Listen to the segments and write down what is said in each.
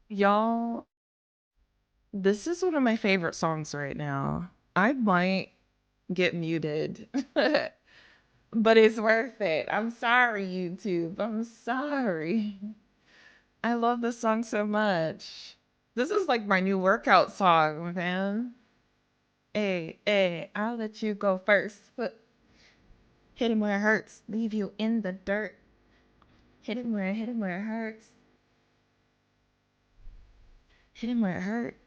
Y'all, this is one of my favorite songs right now. I might get muted, but it's worth it. I'm sorry, YouTube. I'm sorry. I love this song so much. This is like my new workout song, man. Hey, hey, I'll let you go first. But hit him where it hurts. Leave you in the dirt. Hit him where it hurts. Hit him where it hurts.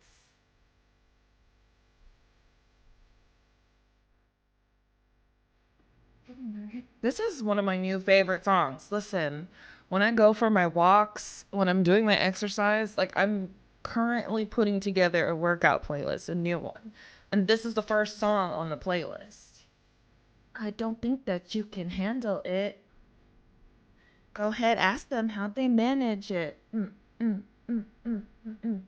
This is one of my new favorite songs. Listen, when I go for my walks, when I'm doing my exercise, like I'm currently putting together a workout playlist, a new one. And this is the first song on the playlist. I don't think that you can handle it. Go ahead, ask them how they manage it. Mm, mm, mm, mm.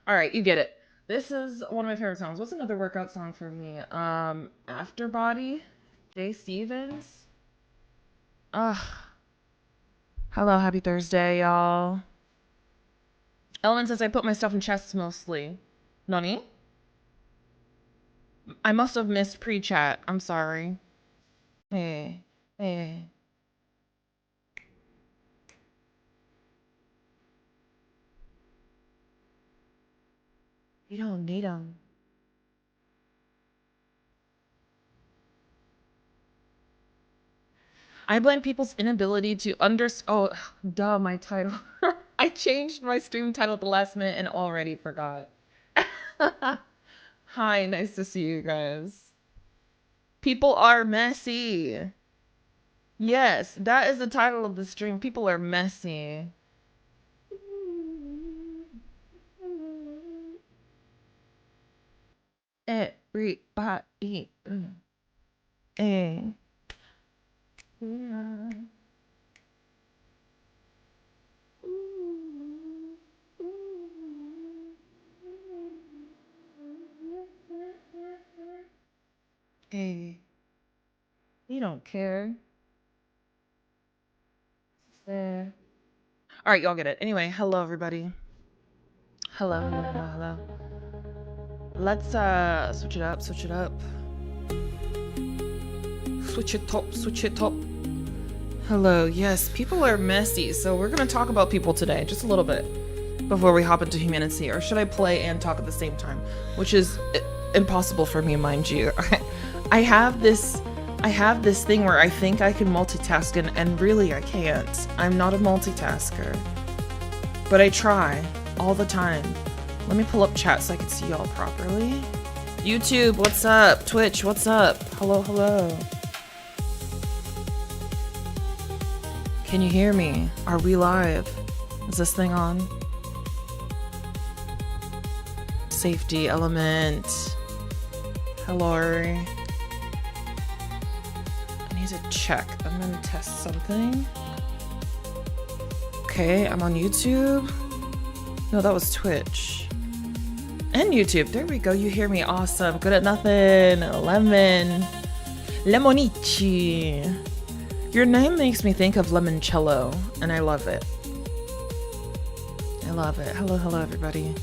All right, you get it. This is one of my favorite songs. What's another workout song for me? After Body, Jay Stevens. Ugh. Hello, happy Thursday, y'all. Ellen says I put my stuff in chests mostly. Nani? I must have missed pre-chat. I'm sorry. Hey, hey. You don't need them. I blame people's inability to Oh, duh, my title. I changed my stream title at the last minute and already forgot. Hi, nice to see you guys. People are messy. Yes, that is the title of the stream. People are messy. Everybody. Eh. Hey, you don't care. There. All right, y'all get it. Anyway, hello everybody. Hello, hello, hello, hello. Let's switch it up, switch it up. Switch it top, switch it top. Hello, yes, people are messy, so we're gonna talk about people today, just a little bit, before we hop into HumanitZ, or should I play and talk at the same time? Which is impossible for me, mind you. I have this thing where I think I can multitask, and really I can't. I'm not a multitasker. But I try, all the time. Let me pull up chat so I can see y'all properly. YouTube, what's up? Twitch, what's up? Hello, hello. Can you hear me? Are we live? Is this thing on? Safety element. Hello. I need to check. I'm gonna test something. Okay, I'm on YouTube. No, that was Twitch. And YouTube. There we go. You hear me. Awesome. Good at nothing. Lemon. Lemonici. Your name makes me think of limoncello, and I love it. I love it. Hello, hello, everybody.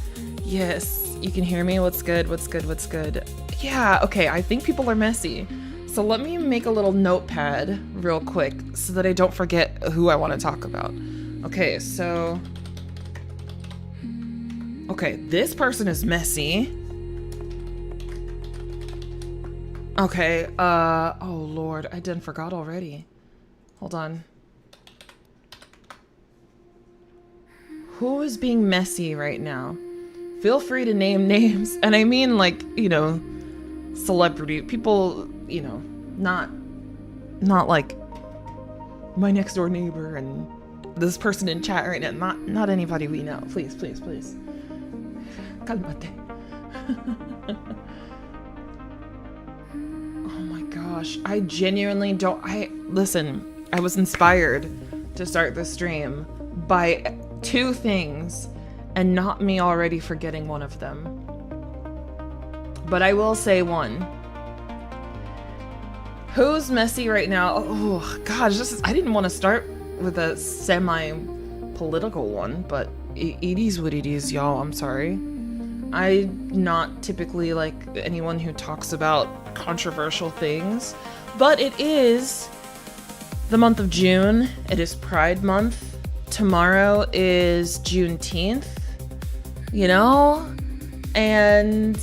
Yes, you can hear me. What's good? What's good? What's good? Yeah, okay. I think people are messy. So let me make a little notepad real quick so that I don't forget who I want to talk about. Okay, so... Okay, this person is messy. Okay, oh Lord, I done forgot already. Hold on. Who is being messy right now? Feel free to name names. And I mean, like, you know, celebrity people, you know, not like my next door neighbor and this person in chat right now. Not anybody we know. Please, please, please. Calmate. Oh my gosh. I genuinely don't. Listen, I was inspired to start the stream by two things and not me already forgetting one of them. But I will say one. Who's messy right now? Oh gosh, I didn't want to start with a semi political one, but it is what it is, y'all. I'm sorry. I'm not typically like anyone who talks about controversial things, but it is the month of June. It is Pride Month. Tomorrow is Juneteenth, you know? And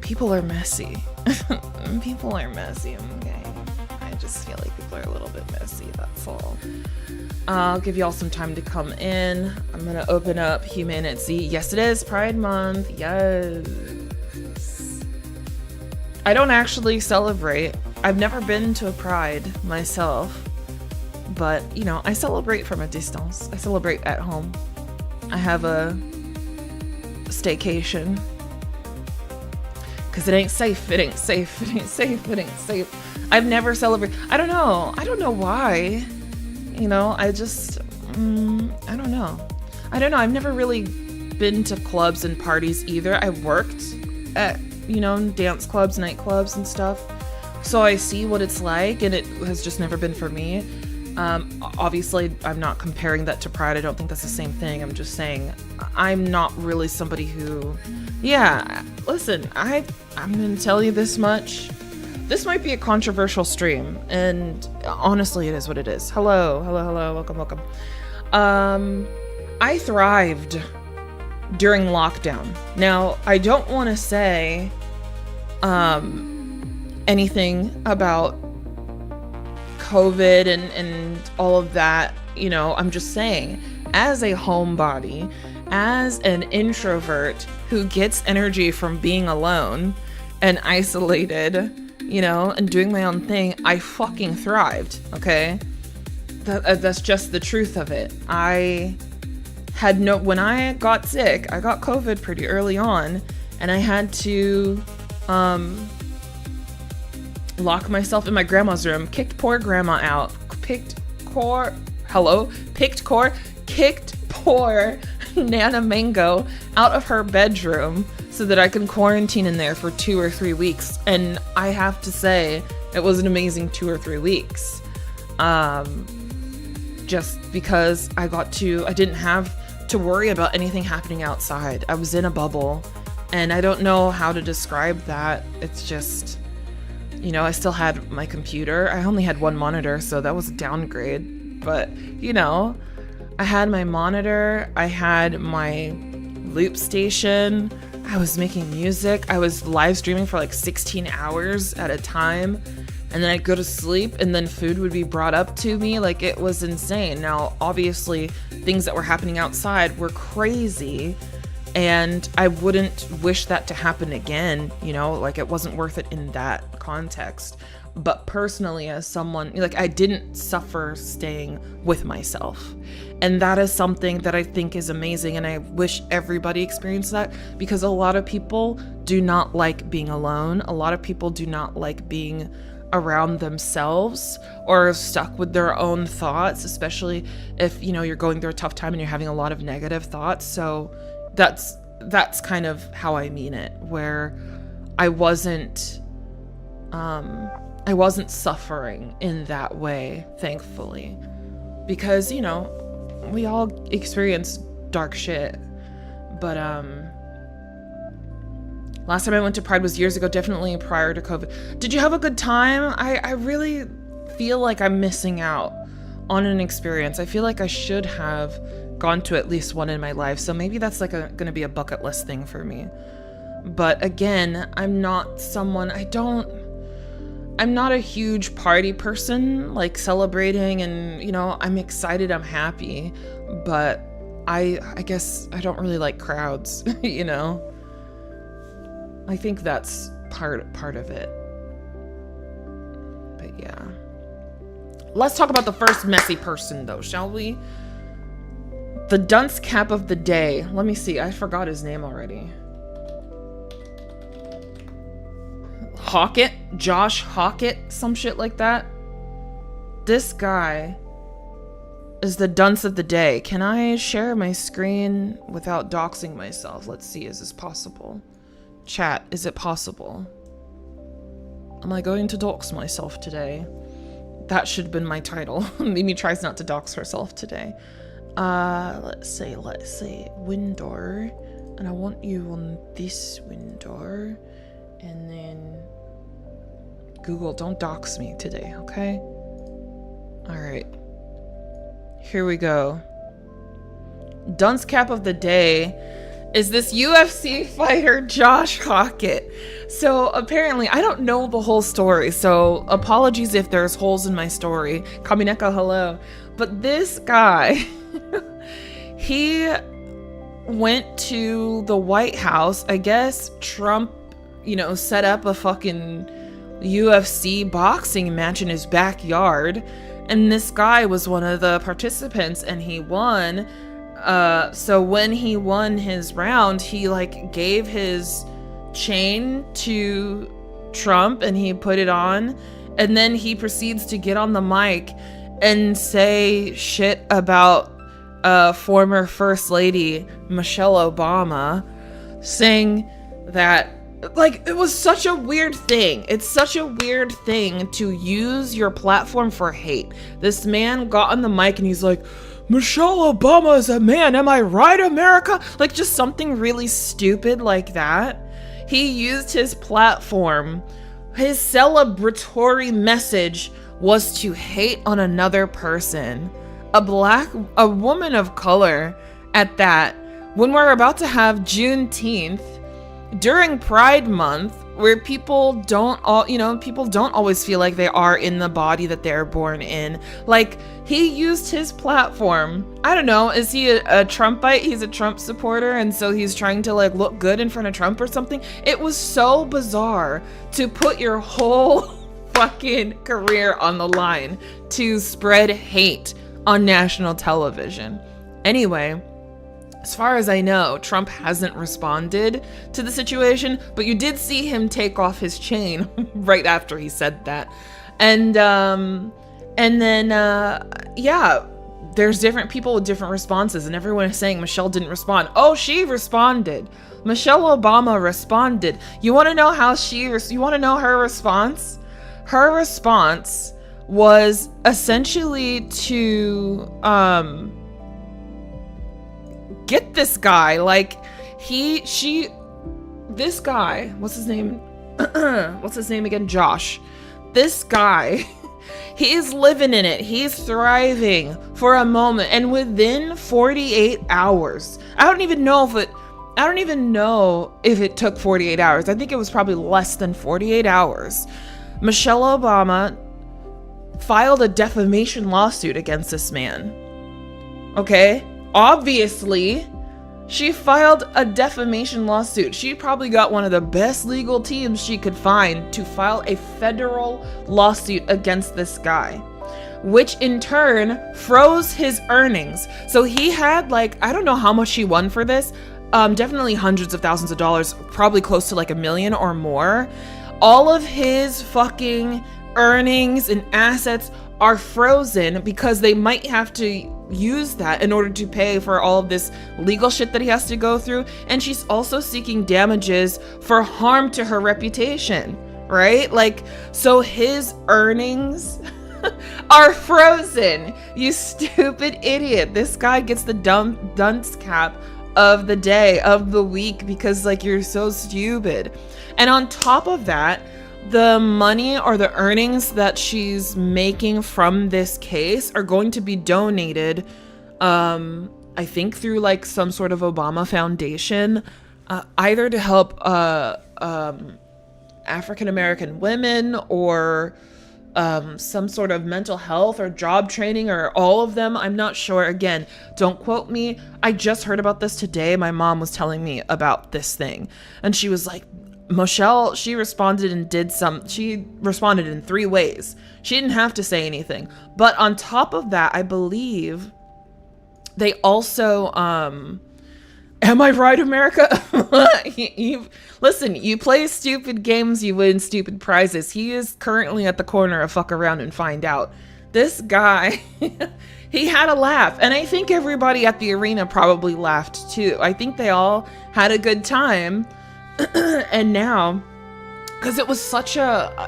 people are messy. People are messy, okay? I just feel like people are a little bit messy, that's all. I'll give y'all some time to come in. I'm gonna open up HumanitZ. Yes, it is Pride Month. Yes. I don't actually celebrate. I've never been to a Pride myself. But, you know, I celebrate from a distance. I celebrate at home. I have a staycation. Because it ain't safe. It ain't safe. It ain't safe. It ain't safe. I've never celebrated. I don't know. I don't know why. You know, I just, I don't know. I don't know. I've never really been to clubs and parties either. I worked at, you know, dance clubs, nightclubs and stuff. So I see what it's like, and it has just never been for me. Obviously, I'm not comparing that to Pride. I don't think that's the same thing. I'm just saying I'm not really somebody who, yeah, listen, I'm going to tell you this much. This might be a controversial stream, and honestly, it is what it is. Hello, welcome. I thrived during lockdown. Now, I don't want to say anything about COVID and all of that, you know. I'm just saying, as a homebody, as an introvert who gets energy from being alone and isolated, you know, and doing my own thing, I fucking thrived, okay? That's just the truth of it. I had when I got sick, I got COVID pretty early on, and I had to lock myself in my grandma's room, kicked poor grandma out, kicked poor Nana Mango out of her bedroom so that I can quarantine in there for 2 or 3 weeks. And I have to say, it was an amazing 2 or 3 weeks. Just because I didn't have to worry about anything happening outside. I was in a bubble, and I don't know how to describe that. It's just, you know, I still had my computer. I only had one monitor, so that was a downgrade. But, you know, I had my monitor, I had my loop station, I was making music, I was live streaming for like 16 hours at a time, and then I'd go to sleep, and then food would be brought up to me. Like, it was insane. Now, obviously, things that were happening outside were crazy, and I wouldn't wish that to happen again, you know, like, it wasn't worth it in that context. But personally, as someone, like, I didn't suffer staying with myself. And that is something that I think is amazing. And I wish everybody experienced that, because a lot of people do not like being alone. A lot of people do not like being around themselves or stuck with their own thoughts, especially if, you know, you're going through a tough time and you're having a lot of negative thoughts. So that's kind of how I mean it, where I wasn't suffering in that way, thankfully, because, you know, we all experience dark shit. But last time I went to Pride was years ago, definitely prior to COVID. Did you have a good time? I really feel like I'm missing out on an experience. I feel like I should have gone to at least one in my life. So maybe that's like gonna be a bucket list thing for me. But again, I'm not someone, I'm not a huge party person, like celebrating, and, you know, I'm excited, I'm happy, but I guess I don't really like crowds, you know? I think that's part of it. But yeah. Let's talk about the first messy person though, shall we? The dunce cap of the day. Let me see, I forgot his name already. Josh Hockett, some shit like that. This guy is the dunce of the day. Can I share my screen without doxing myself? Let's see, is this possible? Chat, is it possible? Am I going to dox myself today? that should have been my title. Mimi tries not to dox herself today. Let's say window, and I want you on this window, and then Google, don't dox me today, okay? All right, here we go. Dunce cap of the day is this UFC fighter, Josh Hockett. So apparently, I don't know the whole story, so apologies if there's holes in my story. Kamineko, hello. But this guy, he went to the White House. I guess Trump, set up a fucking UFC boxing match in his backyard. And this guy was one of the participants, and he won. So when he won his round, he gave his chain to Trump and he put it on, and then he proceeds to get on the mic and say shit about former First Lady Michelle Obama, saying that it was such a weird thing. It's such a weird thing to use your platform for hate. This man got on the mic and he's like, Michelle Obama is a man, am I right, America? Just something really stupid like that. He used his platform. His celebratory message was to hate on another person. A woman of color at that. When we're about to have Juneteenth, during Pride Month, where people don't always feel like they are in the body that they're born in. He used his platform. I don't know, is he a Trumpite? He's a Trump supporter, and so he's trying to look good in front of Trump or something. It was so bizarre to put your whole fucking career on the line to spread hate on national television. Anyway, as far as I know, Trump hasn't responded to the situation, but you did see him take off his chain right after he said that. And then there's different people with different responses, and everyone is saying Michelle didn't respond. Oh, she responded. Michelle Obama responded. You want to know you want to know her response? Her response was essentially to, get this guy, this guy, what's his name? What's his name again? Josh. This guy, he's living in it. He's thriving for a moment. And within 48 hours, I don't even know if it took 48 hours. I think it was probably less than 48 hours. Michelle Obama filed a defamation lawsuit against this man. Okay? Obviously, she filed a defamation lawsuit. She probably got one of the best legal teams she could find to file a federal lawsuit against this guy, which in turn froze his earnings. So he had I don't know how much he won for this. Definitely hundreds of thousands of dollars, probably close to $1 million or more. All of his fucking earnings and assets are frozen because they might have to use that in order to pay for all of this legal shit that he has to go through. And she's also seeking damages for harm to her reputation, right? So his earnings are frozen. You stupid idiot. This guy gets the dunce cap of the day, of the week, because you're so stupid. And on top of that, the money or the earnings that she's making from this case are going to be donated, I think through some sort of Obama Foundation, either to help African American women or some sort of mental health or job training, or all of them. I'm not sure. Again, don't quote me. I just heard about this today. My mom was telling me about this thing, and she was like, Michelle, she responded in 3 ways. She didn't have to say anything. But on top of that, I believe they also, am I right, America? Listen, you play stupid games, you win stupid prizes. He is currently at the corner of fuck around and find out. This guy, he had a laugh. And I think everybody at the arena probably laughed too. I think they all had a good time. And now because it was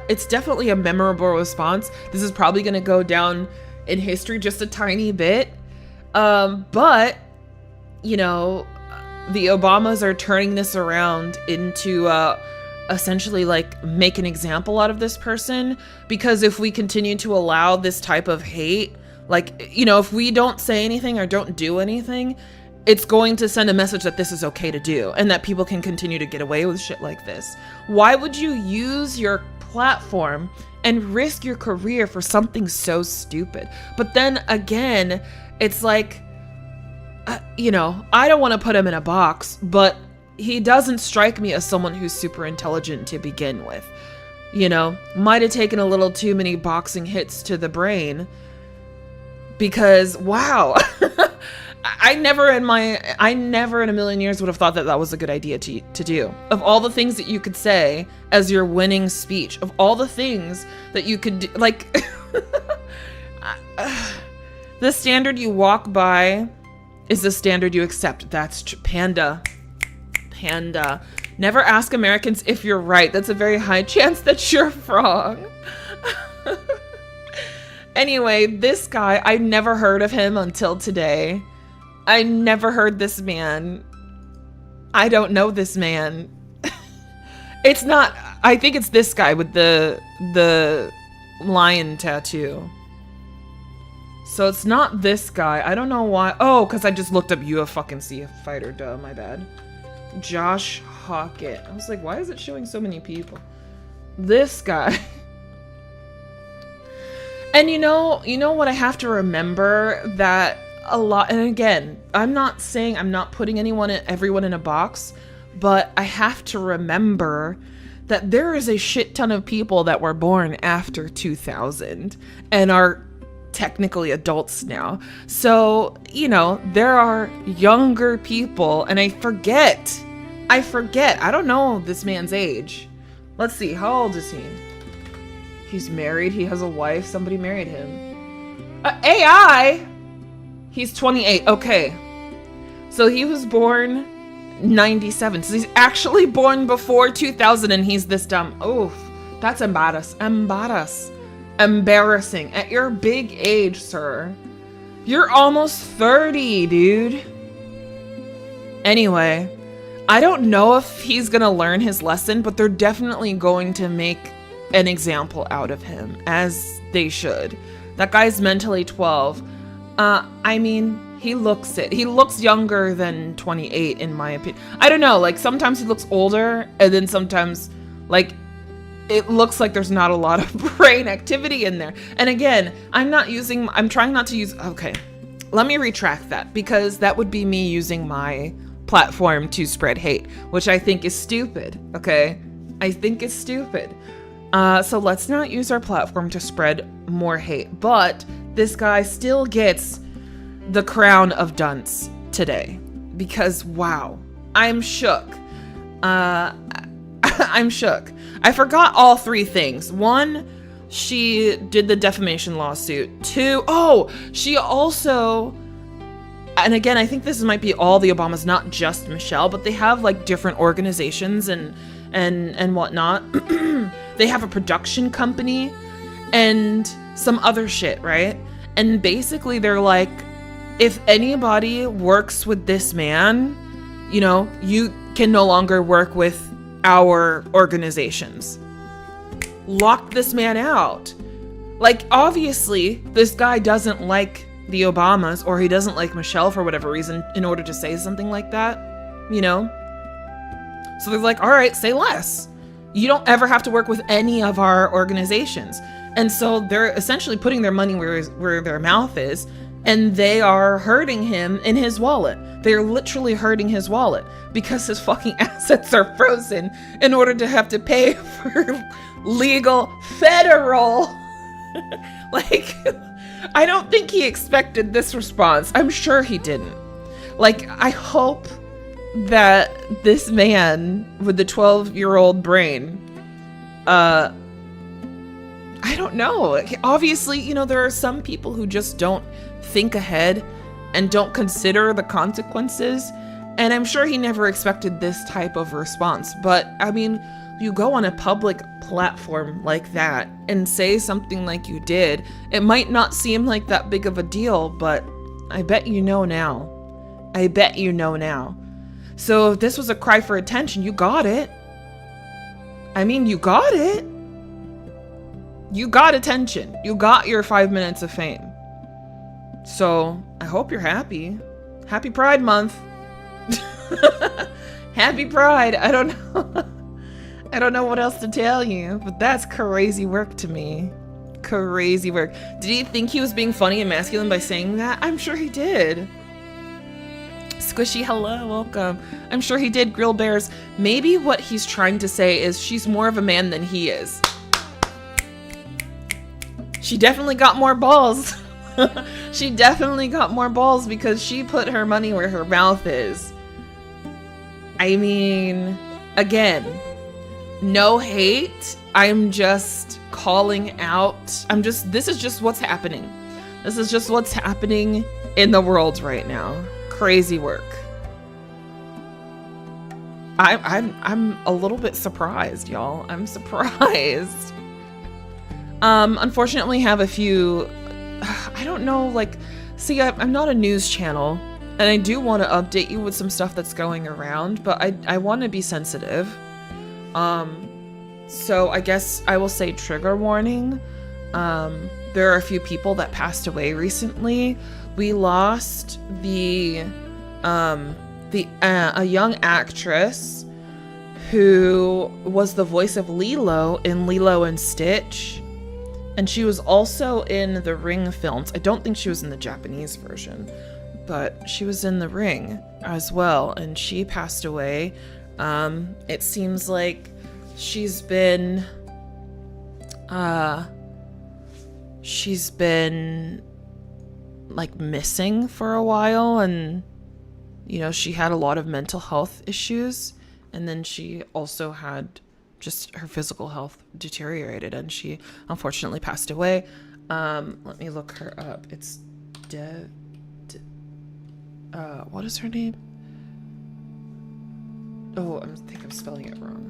it's definitely a memorable response. This is probably going to go down in history just a tiny bit. But, you know, the Obamas are turning this around into essentially like make an example out of this person, because if we continue to allow this type of hate, like, you know, if we don't say anything or don't do anything, it's going to send a message that this is okay to do and that people can continue to get away with shit like this. Why would you use your platform and risk your career for something so stupid? But then again, it's like, you know, I don't want to put him in a box, but he doesn't strike me as someone who's super intelligent to begin with. You know, might have taken a little too many boxing hits to the brain, because wow, I never in a million years would have thought that that was a good idea to do. Of all the things that you could say as your winning speech, of all the things that you could do, like, the standard you walk by is the standard you accept. That's Panda. Never ask Americans if you're right. That's a very high chance that you're wrong. Anyway, this guy, I never heard of him until today. I never heard this man. I don't know this man. It's not, I think it's this guy with the lion tattoo. So it's not this guy. I don't know why. Oh, because I just looked up UFC fighter. Duh, my bad. Josh Hockett. I was like, why is it showing so many people? This guy. And you know what I have to remember, that a lot, and again, I'm not saying I'm not putting everyone in a box, but I have to remember that there is a shit ton of people that were born after 2000 and are technically adults now. So, you know, there are younger people, and I forget. I don't know this man's age. Let's see, how old is he? He's married, he has a wife, somebody married him. AI! He's 28, okay. So he was born 97, so he's actually born before 2000 and he's this dumb. Oof, that's embarrassing. At your big age, sir. You're almost 30, dude. Anyway, I don't know if he's gonna learn his lesson, but they're definitely going to make an example out of him, as they should. That guy's mentally 12. I mean, he looks it. He looks younger than 28, in my opinion. I don't know, like, sometimes he looks older, and then sometimes, like, it looks like there's not a lot of brain activity in there. And again, I'm trying not to use, okay, let me retract that, because that would be me using my platform to spread hate, which I think is stupid, okay? I think it's stupid. So let's not use our platform to spread more hate. But this guy still gets the crown of dunce today, because wow, I'm shook. I'm shook. I forgot all three things. One, she did the defamation lawsuit. Two, she also, and again, I think this might be all the Obamas, not just Michelle, but they have like different organizations and whatnot. They have a production company and some other shit, right? And basically they're like, if anybody works with this man, you know, you can no longer work with our organizations. Lock this man out. Like, obviously, this guy doesn't like the Obamas, or he doesn't like Michelle for whatever reason, in order to say something like that, you know? So they're like, all right, say less. You don't ever have to work with any of our organizations. And so they're essentially putting their money where their mouth is, and they are hurting him in his wallet. They're literally hurting his wallet because his fucking assets are frozen in order to have to pay for legal federal. Like, I don't think he expected this response. I'm sure he didn't. Like, I hope that this man with the 12-year-old brain, I don't know. Obviously, you know, there are some people who just don't think ahead and don't consider the consequences. And I'm sure he never expected this type of response. But I mean, you go on a public platform like that and say something like you did, it might not seem like that big of a deal, but I bet you know now. I bet you know now. So if this was a cry for attention, you got it. I mean, you got it. You got attention. You got your 5 minutes of fame. So I hope you're happy. Happy Pride Month. Happy Pride. I don't know. I don't know what else to tell you, but that's crazy work to me. Crazy work. Did he think he was being funny and masculine by saying that? I'm sure he did. Squishy, hello, welcome. I'm sure he did. Grill Bears. Maybe what he's trying to say is she's more of a man than he is. She definitely got more balls. She definitely got more balls because she put her money where her mouth is. I mean, again, no hate. I'm just calling out. This is just what's happening. This is just what's happening in the world right now. Crazy work. I'm a little bit surprised, y'all. I'm surprised. Unfortunately, have a few, I don't know, like, see, I'm not a news channel, and I do want to update you with some stuff that's going around, but I want to be sensitive. So I guess I will say trigger warning. There are a few people that passed away recently. We lost a young actress who was the voice of Lilo in Lilo and Stitch. And she was also in the Ring films. I don't think she was in the Japanese version, but she was in the Ring as well. And she passed away. It seems like she's been like missing for a while, and you know, she had a lot of mental health issues, and then she also had just her physical health deteriorated, and she unfortunately passed away. Let me look her up. It's what is her name? Oh, I think I'm spelling it wrong.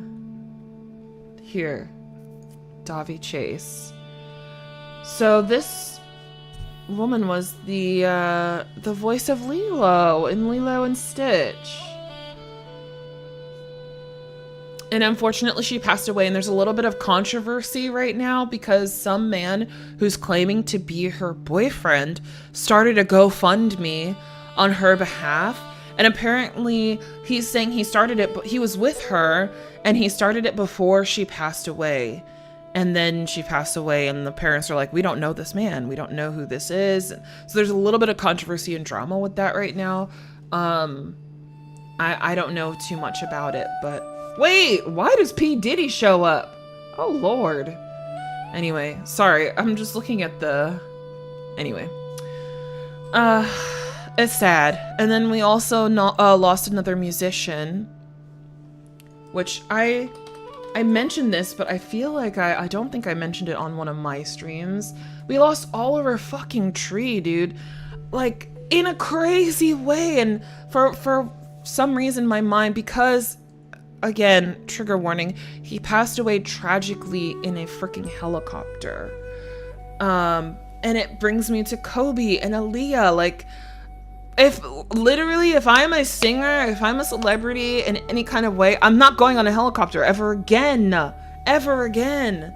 Here, Davi Chase. So this woman was the voice of Lilo in Lilo and Stitch. And unfortunately, she passed away, and there's a little bit of controversy right now because some man who's claiming to be her boyfriend started a GoFundMe on her behalf. And apparently, he's saying he started it, but he was with her, and he started it before she passed away. And then she passed away, and the parents are like, we don't know this man. We don't know who this is. So there's a little bit of controversy and drama with that right now. I don't know too much about it, but wait, why does P. Diddy show up? Oh, Lord. Anyway, sorry. I'm just looking at anyway. It's sad. And then we also lost another musician, which I mentioned this, but I feel like I don't think I mentioned it on one of my streams. We lost Oliver fucking Tree, dude. Like, in a crazy way. And for some reason, my mind, because, again, trigger warning, he passed away tragically in a freaking helicopter. And it brings me to Kobe and Aaliyah. Like, if I'm a singer, if I'm a celebrity in any kind of way, I'm not going on a helicopter ever again. Ever again.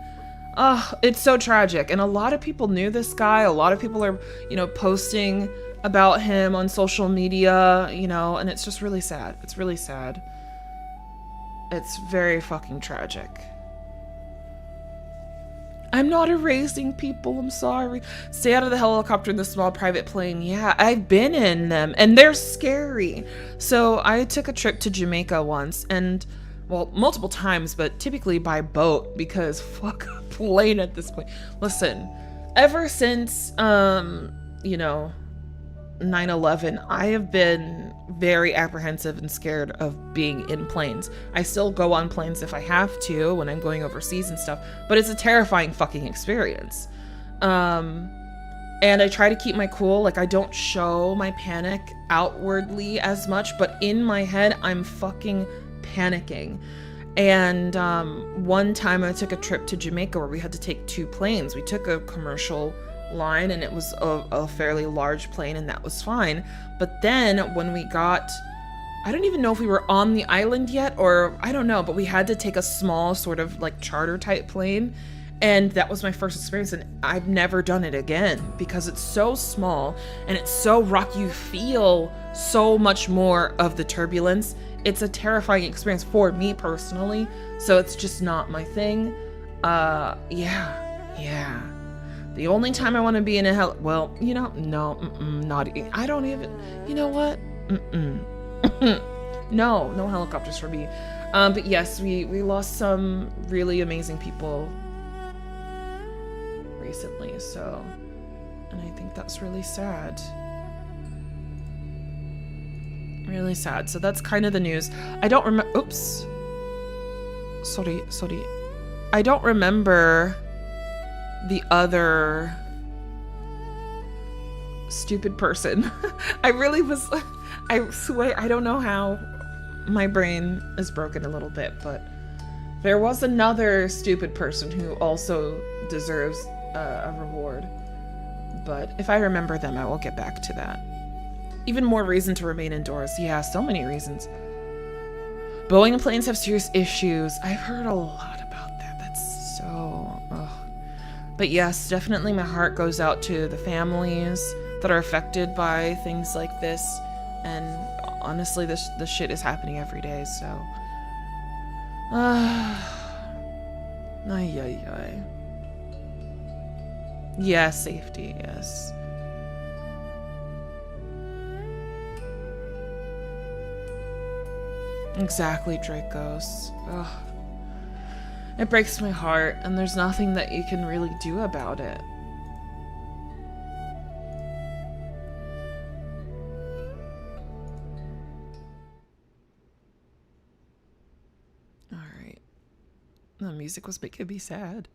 It's so tragic. And a lot of people knew this guy. A lot of people are, posting about him on social media, and it's just really sad. It's really sad. It's very fucking tragic. I'm not erasing people, I'm sorry. Stay out of the helicopter in the small private plane. Yeah, I've been in them, and they're scary. So I took a trip to Jamaica once, and, well, multiple times, but typically by boat, because fuck a plane at this point. Listen, ever since, 9/11, I have been very apprehensive and scared of being in planes. I still go on planes if I have to when I'm going overseas and stuff, but it's a terrifying fucking experience. And I try to keep my cool. Like, I don't show my panic outwardly as much, but in my head, I'm fucking panicking. And one time I took a trip to Jamaica where we had to take 2 planes. We took a commercial line, and it was a fairly large plane, and that was fine. But then when we got, I don't even know if we were on the island yet, or I don't know, but we had to take a small sort of like charter type plane. And that was my first experience, and I've never done it again because it's so small and it's so rocky. You feel so much more of the turbulence. It's a terrifying experience for me personally, so it's just not my thing. Yeah. The only time I want to be in a well, you know, no, not. I don't even. You know what? No helicopters for me. But yes, we lost some really amazing people recently, so, and I think that's really sad. Really sad. So that's kind of the news. I don't remember. Oops. Sorry. I don't remember the other stupid person. I really was. I swear, I don't know how. My brain is broken a little bit, but there was another stupid person who also deserves a reward. But if I remember them, I will get back to that. Even more reason to remain indoors. Yeah, so many reasons. Boeing and planes have serious issues. I've heard a lot about that. That's so... ugh. But yes, definitely my heart goes out to the families that are affected by things like this. And honestly, this shit is happening every day, so... Ay. Yeah, safety, yes. Exactly, Dracos. Ugh. It breaks my heart, and there's nothing that you can really do about it. Alright. The music was making me sad.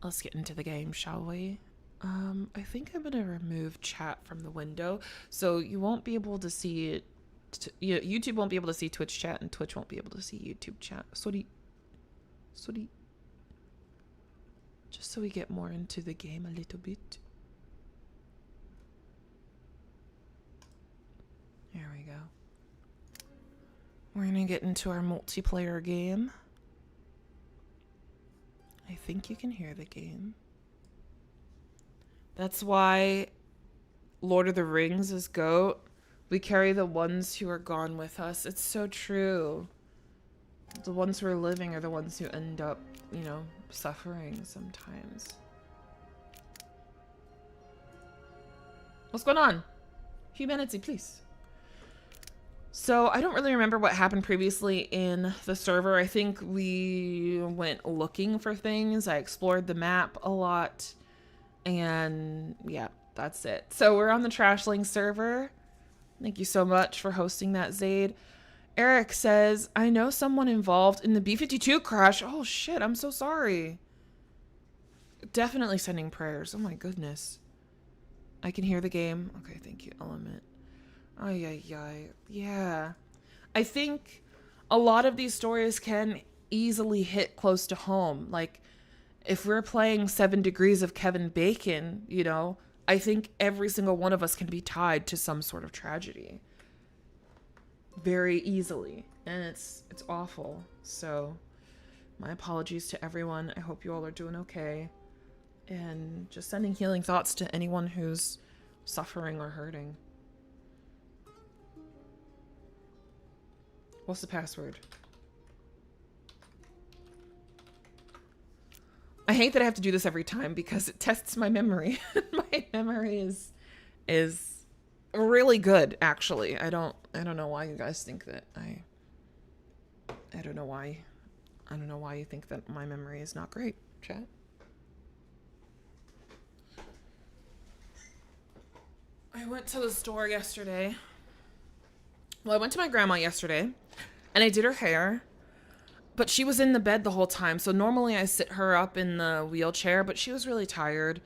Let's get into the game, shall we? I think I'm gonna remove chat from the window, so you won't be able to see it. YouTube won't be able to see Twitch chat, and Twitch won't be able to see YouTube chat. Sorry. Just so we get more into the game a little bit. There we go. We're gonna get into our multiplayer game. I think you can hear the game. That's why Lord of the Rings is GOAT. We carry the ones who are gone with us. It's so true. The ones who are living are the ones who end up, you know, suffering sometimes. What's going on? HumanitZ, please. So I don't really remember what happened previously in the server. I think we went looking for things. I explored the map a lot. And yeah, that's it. So we're on the Trashling server. Thank you so much for hosting that, Zaid. Eric says, I know someone involved in the B-52 crash. Oh shit, I'm so sorry. Definitely sending prayers. Oh my goodness. I can hear the game. Okay, thank you, Element. Ay. Yeah. I think a lot of these stories can easily hit close to home. Like, if we're playing 7 Degrees of Kevin Bacon, you know, I think every single one of us can be tied to some sort of tragedy. Very easily. And it's awful. So, my apologies to everyone. I hope you all are doing okay. And just sending healing thoughts to anyone who's suffering or hurting. What's the password? I hate that I have to do this every time because it tests my memory. My memory is really good, actually. I don't know why you guys think that I don't know why. I don't know why you think that my memory is not great, chat. I went to the store yesterday. Well, I went to my grandma yesterday and I did her hair. But she was in the bed the whole time. So normally I sit her up in the wheelchair, but she was really tired.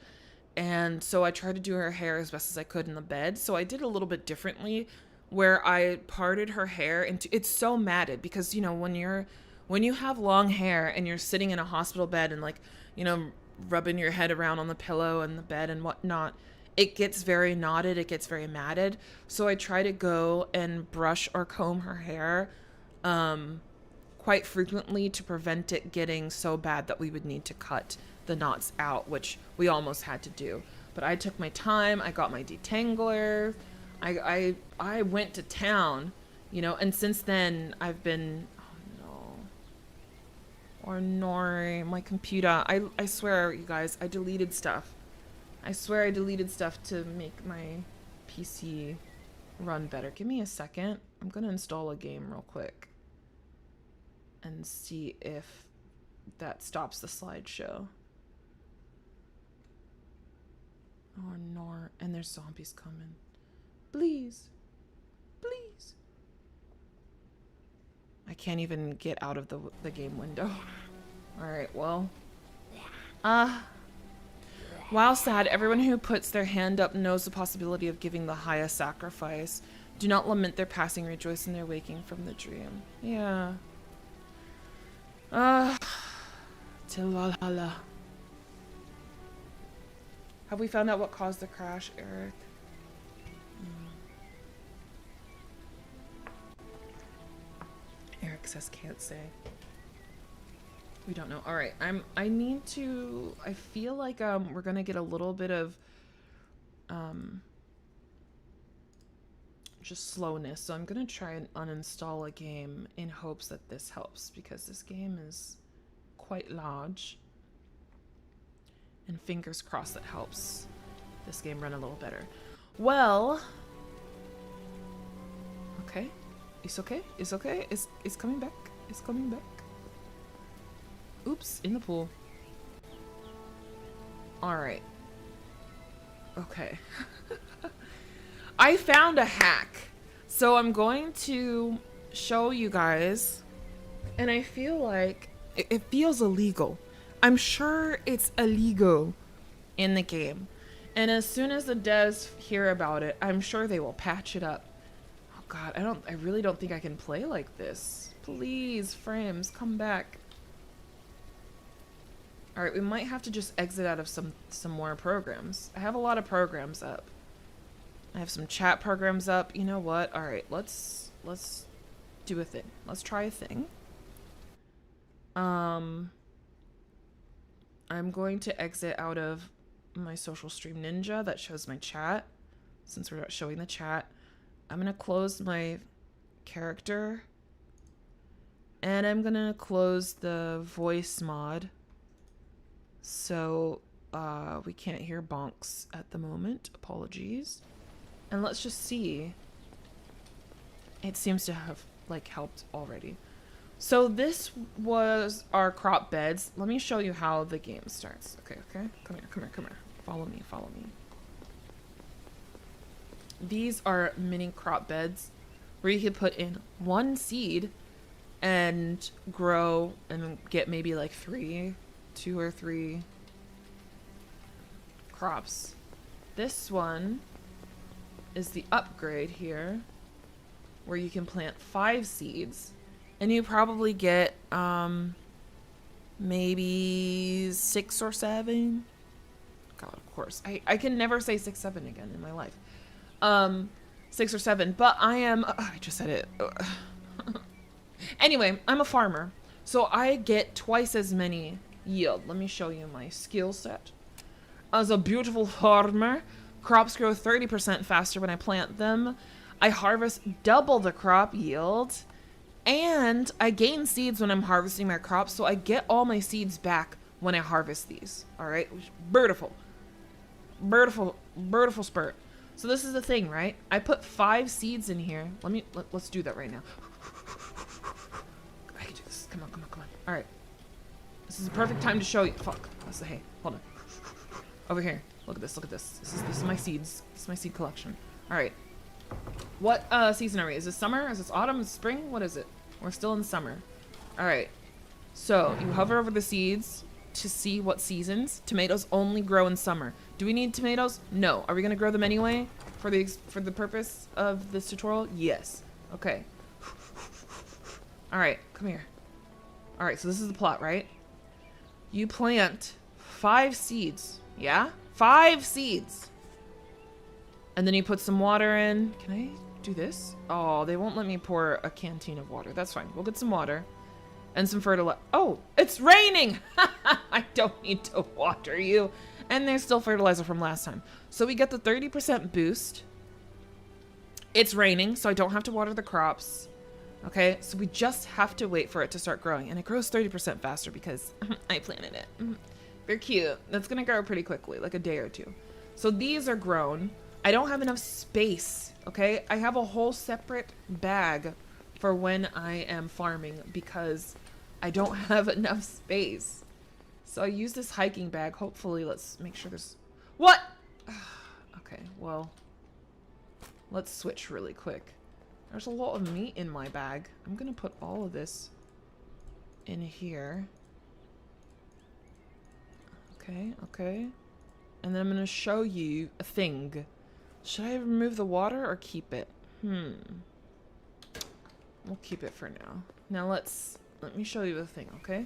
And so I tried to do her hair as best as I could in the bed. So I did a little bit differently where I parted her hair into, it's so matted because, you know, when you have long hair and you're sitting in a hospital bed and like, you know, rubbing your head around on the pillow and the bed and whatnot, it gets very knotted, it gets very matted. So I try to go and brush or comb her hair quite frequently to prevent it getting so bad that we would need to cut the knots out, which we almost had to do. But I took my time, I got my detangler, I went to town, you know, and since then I've been, or no, my computer, I swear, you guys, I deleted stuff. I swear I deleted stuff to make my PC run better. Give me a second. I'm gonna install a game real quick and see if that stops the slideshow. Oh no, and there's zombies coming. Please, please. I can't even get out of the game window. All right, well. While sad, everyone who puts their hand up knows the possibility of giving the highest sacrifice. Do not lament their passing, rejoice in their waking from the dream. Yeah. Till Valhalla. Have we found out what caused the crash, Eric? Eric says can't say. We don't know. All right, I need to, I feel like we're gonna get a little bit of just slowness. So I'm gonna try and uninstall a game in hopes that this helps, because this game is quite large. And fingers crossed that helps this game run a little better. Well, okay. It's okay. It's okay. It's coming back. It's coming back. Oops, in the pool. All right. Okay. I found a hack. So I'm going to show you guys, and I feel like it feels illegal. I'm sure it's illegal in the game. And as soon as the devs hear about it, I'm sure they will patch it up. Oh God, I really don't think I can play like this. Please, frames, come back. All right, we might have to just exit out of some more programs. I have a lot of programs up. I have some chat programs up. You know what? All right, let's do a thing. Let's try a thing. I'm going to exit out of my Social Stream Ninja that shows my chat, since we're not showing the chat. I'm gonna close my character, and I'm gonna close the voice mod, so we can't hear bonks at the moment. Apologies. And let's just see. It seems to have like helped already. So this was our crop beds. Let me show you how the game starts. Okay. Come here. Follow me. These are mini crop beds where you could put in one seed and grow and get maybe like 2 or 3 crops. This one is the upgrade here, where you can plant 5 seeds. And you probably get maybe 6 or 7. God, of course. I can never say 6, 7 again in my life. 6 or 7. But I am... I just said it. Anyway, I'm a farmer. So I get twice as many yield. Let me show you my skill set. As a beautiful farmer, crops grow 30% faster when I plant them. I harvest double the crop yield. And I gain seeds when I'm harvesting my crops, so I get all my seeds back when I harvest these. All right, beautiful spurt. So this is the thing, right? I put 5 seeds in here. Let's do that right now. I can do this. Come on. All right, this is the perfect time to show you. Fuck, that's the hay. Hold on. Over here. Look at this. This is my seeds. This is my seed collection. All right. What season are we? Is this summer? Is this autumn? Is this spring? What is it? We're still in summer. All right. So you hover over the seeds to see what seasons. Tomatoes only grow in summer. Do we need tomatoes? No. Are we gonna grow them anyway for the purpose of this tutorial? Yes. Okay. All right, come here. All right, so this is the plot, right? You plant 5 seeds. Yeah? 5 seeds. And then you put some water in. Can I do this? Oh, they won't let me pour a canteen of water. That's fine. We'll get some water and some fertilizer. Oh, it's raining. I don't need to water you. And there's still fertilizer from last time. So we get the 30% boost. It's raining, so I don't have to water the crops. Okay, so we just have to wait for it to start growing. And it grows 30% faster because I planted it. They're cute. That's gonna grow pretty quickly, like a day or two. So these are grown. I don't have enough space, okay? I have a whole separate bag for when I am farming because I don't have enough space. So I use this hiking bag. Hopefully, let's make sure there's... What? Okay, well, let's switch really quick. There's a lot of meat in my bag. I'm gonna put all of this in here. Okay, okay. And then I'm gonna show you a thing. Should I remove the water or keep it? We'll keep it for now. Now let me show you a thing, okay?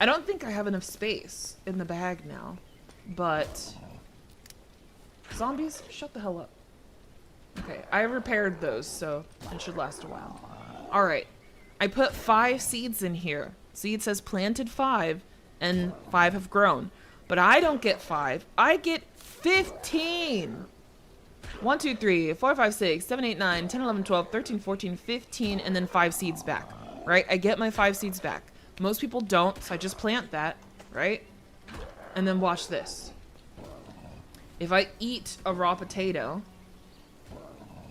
I don't think I have enough space in the bag now, but zombies, shut the hell up. Okay, I repaired those, so it should last a while. All right, I put 5 seeds in here. See, it says planted 5 and 5 have grown, but I don't get 5. I get 15. 1, 2, 3, 4, 5, 6, 7, 8, 9, 10, 11, 12, 13, 14, 15, and then 5 seeds back, right? I get my 5 seeds back. Most people don't, so I just plant that, right? And then watch this. If I eat a raw potato,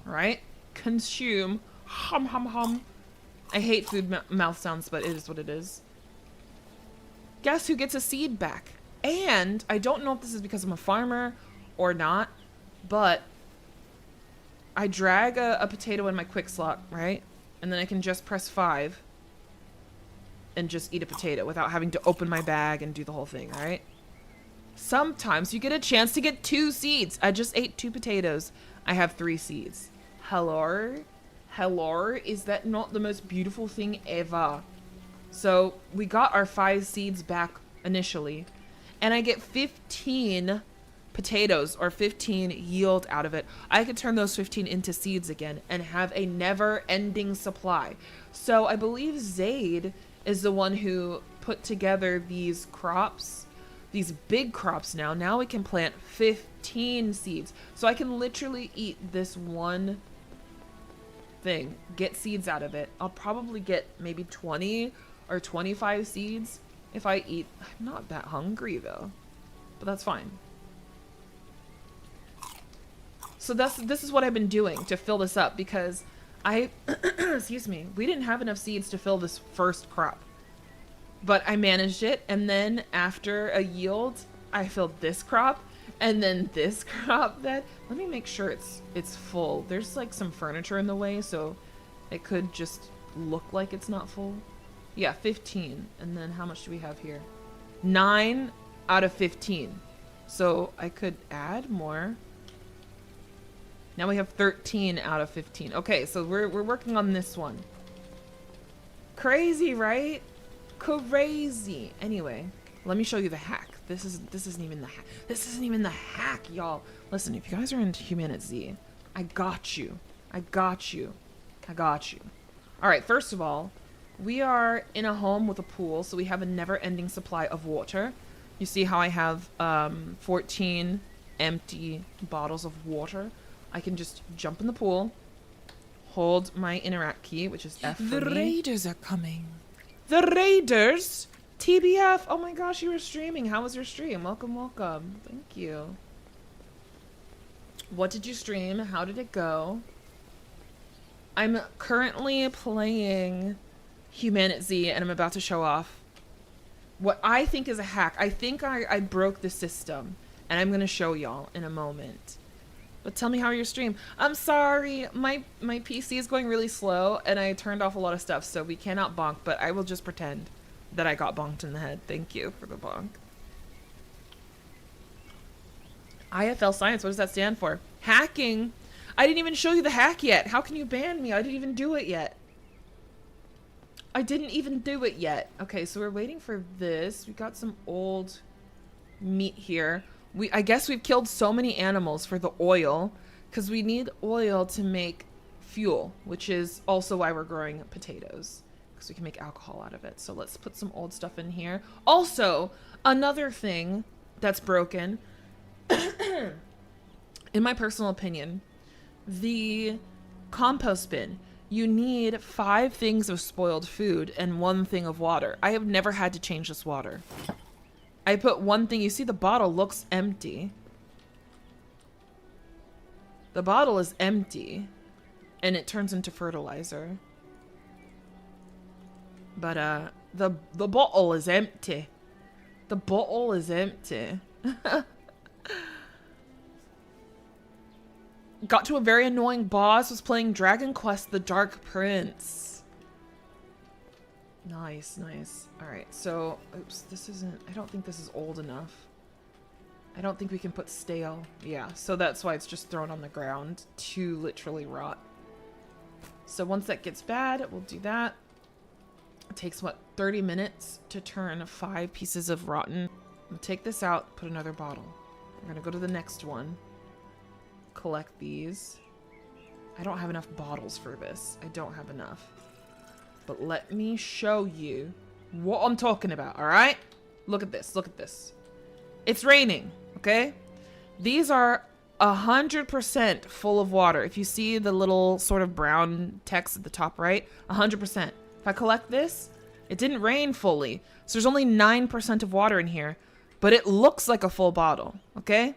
right? Consume, hum, hum, hum. I hate food mouth sounds, but it is what it is. Guess who gets a seed back? And I don't know if this is because I'm a farmer or not, but I drag a potato in my quick slot, right? And then I can just press 5 and just eat a potato without having to open my bag and do the whole thing, right? Sometimes you get a chance to get 2 seeds. I just ate 2 potatoes. I have 3 seeds. Hello? Hello? Is that not the most beautiful thing ever? So we got our 5 seeds back initially, and I get 15 potatoes or 15 yield out of it. I could turn those 15 into seeds again and have a never-ending supply. So I believe Zaid is the one who put together these crops, these big crops now. Now we can plant 15 seeds. So I can literally eat this one thing, get seeds out of it. I'll probably get maybe 20 or 25 seeds if I eat. I'm not that hungry though, but that's fine. So this is what I've been doing to fill this up because I, excuse me, we didn't have enough seeds to fill this first crop, but I managed it. And then after a yield, I filled this crop and then this crop. That, let me make sure it's full. There's like some furniture in the way, so it could just look like it's not full. Yeah, 15. And then how much do we have here? 9 out of 15. So I could add more. Now we have 13 out of 15. Okay, so we're working on this one. Crazy, right? Crazy. Anyway, let me show you the hack. This isn't even the hack. This isn't even the hack, y'all. Listen, if you guys are into HumanitZ, I got you. I got you. I got you. All right, first of all, we are in a home with a pool, so we have a never-ending supply of water. You see how I have 14 empty bottles of water. I can just jump in the pool, hold my interact key, which is F for The me. raiders are coming. The raiders? TBF. Oh my gosh, you were streaming. How was your stream? Welcome, welcome. Thank you. What did you stream? How did it go? I'm currently playing HumanitZ, and I'm about to show off what I think is a hack. I think I broke the system, and I'm going to show y'all in a moment. But tell me how your stream. I'm sorry, my PC is going really slow and I turned off a lot of stuff, so we cannot bonk, but I will just pretend that I got bonked in the head. Thank you for the bonk. IFL Science, what does that stand for? Hacking? I didn't even show you the hack yet. How can you ban me? I didn't even do it yet. I didn't even do it yet. Okay, so we're waiting for this. We got some old meat here. I guess we've killed so many animals for the oil because we need oil to make fuel, which is also why we're growing potatoes, because we can make alcohol out of it. So let's put some old stuff in here. Also, another thing that's broken, in my personal opinion, the compost bin. You need 5 things of spoiled food and 1 thing of water. I have never had to change this water. I put 1 thing. You see the bottle looks empty. The bottle is empty and it turns into fertilizer. But the bottle is empty. The bottle is empty. Got to a very annoying boss, was playing Dragon Quest The Dark Prince. Nice, nice. Alright, so, oops, this isn't, I don't think this is old enough. I don't think we can put stale. Yeah, so that's why it's just thrown on the ground to literally rot. So once that gets bad, we'll do that. It takes, what, 30 minutes to turn 5 pieces of rotten. We'll take this out, put another bottle. We're gonna go to the next one. Collect these. I don't have enough bottles for this. I don't have enough. But let me show you what I'm talking about, all right? Look at this. Look at this. It's raining, okay? These are 100% full of water. If you see the little sort of brown text at the top right, 100%. If I collect this, it didn't rain fully. So there's only 9% of water in here, but it looks like a full bottle, okay?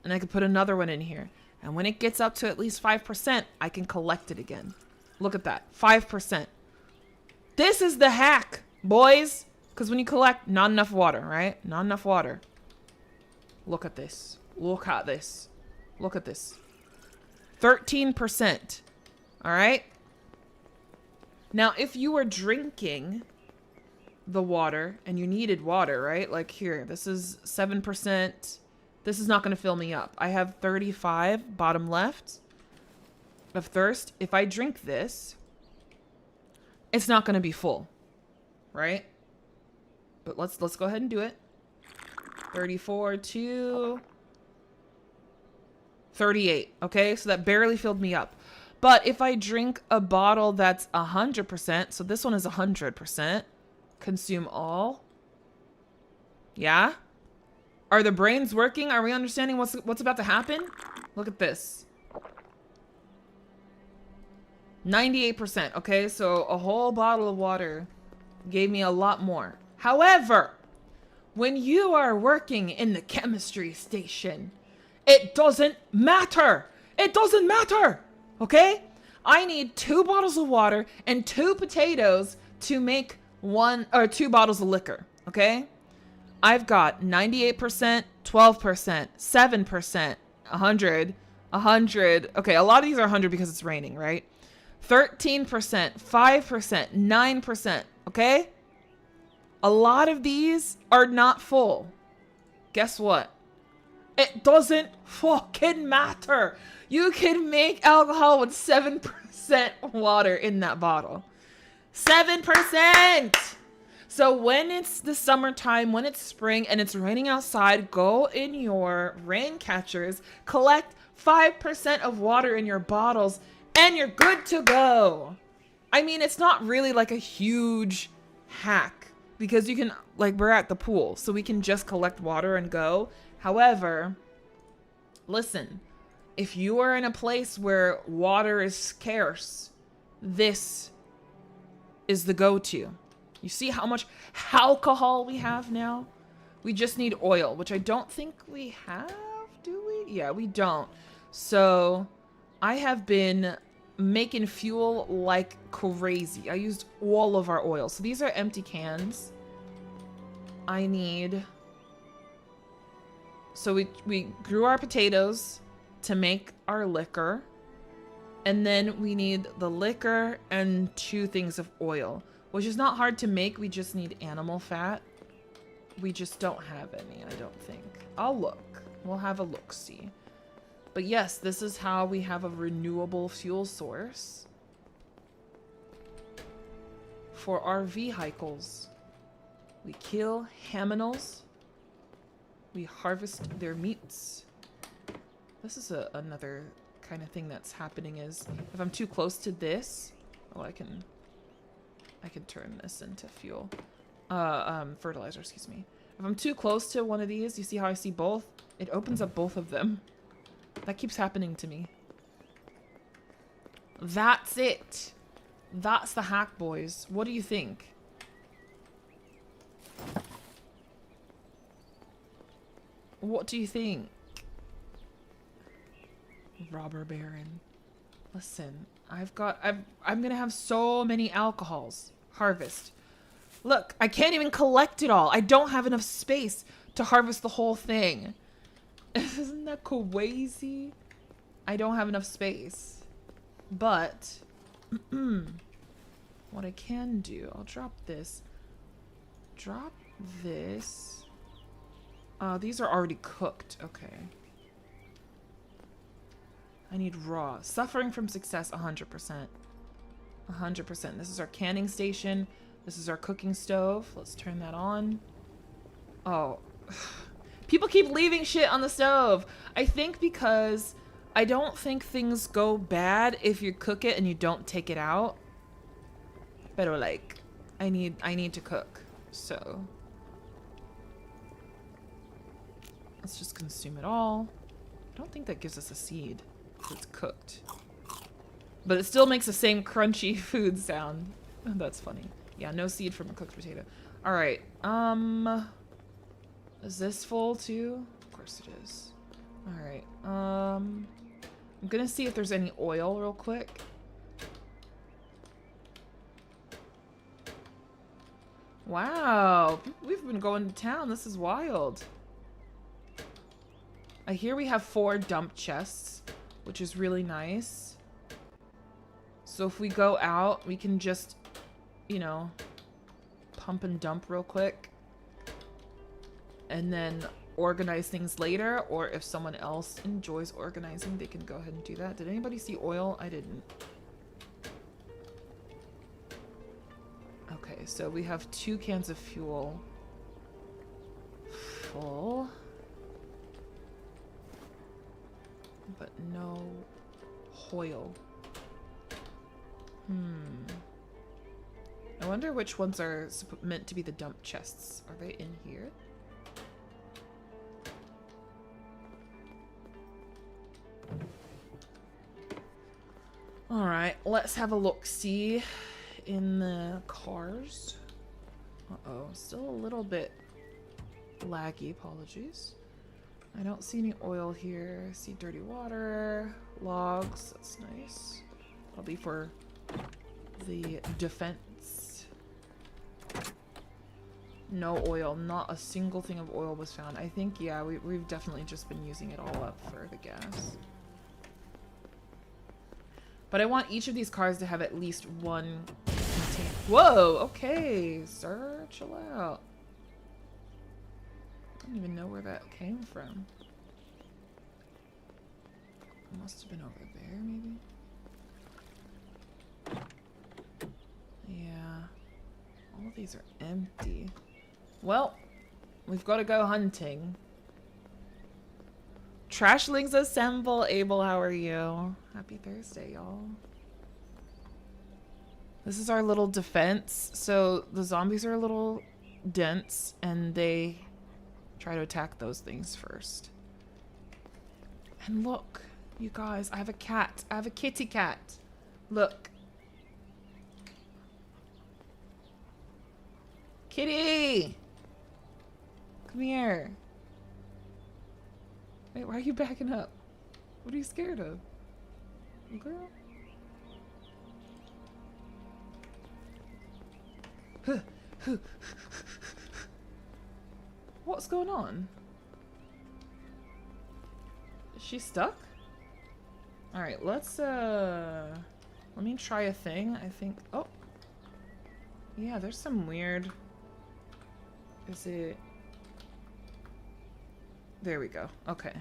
And I could put another one in here. And when it gets up to at least 5%, I can collect it again. Look at that, 5%. This is the hack, boys. Because when you collect, not enough water, right? Not enough water. Look at this. Look at this. Look at this. 13%. All right? Now, if you were drinking the water and you needed water, right? Like here, this is 7%. This is not going to fill me up. I have 35 bottom left of thirst. If I drink this, it's not going to be full, right? But let's go ahead and do it. 34 to 38. Okay, so that barely filled me up. But if I drink a bottle that's 100%, so this one is 100%, consume all. Yeah? Are the brains working? Are we understanding what's about to happen? Look at this. 98%. Okay, so a whole bottle of water gave me a lot more. However, when you are working in the chemistry station, it doesn't matter. It doesn't matter. Okay? I need 2 bottles of water and 2 potatoes to make 1 or 2 bottles of liquor. Okay? I've got 98%, 12%, 7%, 100, 100. Okay, a lot of these are 100 because it's raining, right? 13%, 5%, 9%, okay? A lot of these are not full. Guess what? It doesn't fucking matter. You can make alcohol with 7% water in that bottle. 7%! So when it's the summertime, when it's spring and it's raining outside, go in your rain catchers, collect 5% of water in your bottles, and you're good to go. I mean, it's not really like a huge hack because you can, like, we're at the pool, so we can just collect water and go. However, listen, if you are in a place where water is scarce, this is the go-to. You see how much alcohol we have now? We just need oil, which I don't think we have, do we? Yeah, we don't. So I have been making fuel like crazy. I used all of our oil. So these are empty cans. I need... So we grew our potatoes. to make our liquor. And then we need the liquor and 2 things of oil, which is not hard to make. We just need animal fat. We just don't have any, I don't think. I'll look. We'll have a look-see. But yes, this is how we have a renewable fuel source for our vehicles. We kill aminals. We harvest their meats. This is another kind of thing that's happening is if I'm too close to this, oh, I can turn this into fuel. Fertilizer, excuse me. If I'm too close to one of these, you see how I see both? It opens up both of them. That keeps happening to me. That's it. That's the hack, boys. What do you think? What do you think? Robber Baron. Listen, I'm gonna have so many alcohols. Harvest. Look, I can't even collect it all. I don't have enough space to harvest the whole thing. Isn't that crazy? I don't have enough space. But, what I can do, I'll drop this. Drop this. These are already cooked. Okay. I need raw. Suffering from success, 100%. 100%. This is our canning station. This is our cooking stove. Let's turn that on. Oh. People keep leaving shit on the stove. I think because I don't think things go bad if you cook it and you don't take it out. But like, I need to cook. So let's just consume it all. I don't think that gives us a seed. It's cooked. But it still makes the same crunchy food sound. That's funny. Yeah, no seed from a cooked potato. Alright, is this full too? Of course it is. Alright, I'm gonna see if there's any oil real quick. Wow, we've been going to town. This is wild. I hear we have 4 dump chests, which is really nice. So if we go out, we can just, you know, pump and dump real quick. And then organize things later. Or if someone else enjoys organizing, they can go ahead and do that. Did anybody see oil? I didn't. Okay, so we have 2 cans of fuel. Full. But no oil. I wonder which ones are meant to be the dump chests. Are they in here? Alright, let's have a look-see in the cars. Uh-oh, still a little bit laggy, apologies. I don't see any oil here. I see dirty water, logs, that's nice. That'll be for the defense. No oil, not a single thing of oil was found. I think, yeah, we've definitely just been using it all up for the gas. But I want each of these cars to have at least 1 container. Whoa, okay, sir, chill out. I don't even know where that came from. It must have been over there, maybe? Yeah. All of these are empty. Well, we've got to go hunting. Trashlings assemble. Abel, how are you? Happy Thursday, y'all. This is our little defense. So the zombies are a little dense and they try to attack those things first. And look, you guys, I have a cat. I have a kitty cat. Look. Kitty! Come here. Wait, why are you backing up? What are you scared of? Girl? What's going on? Is she stuck? All right, let me try a thing. I think, oh, yeah, there's some weird, is it, there we go. Okay.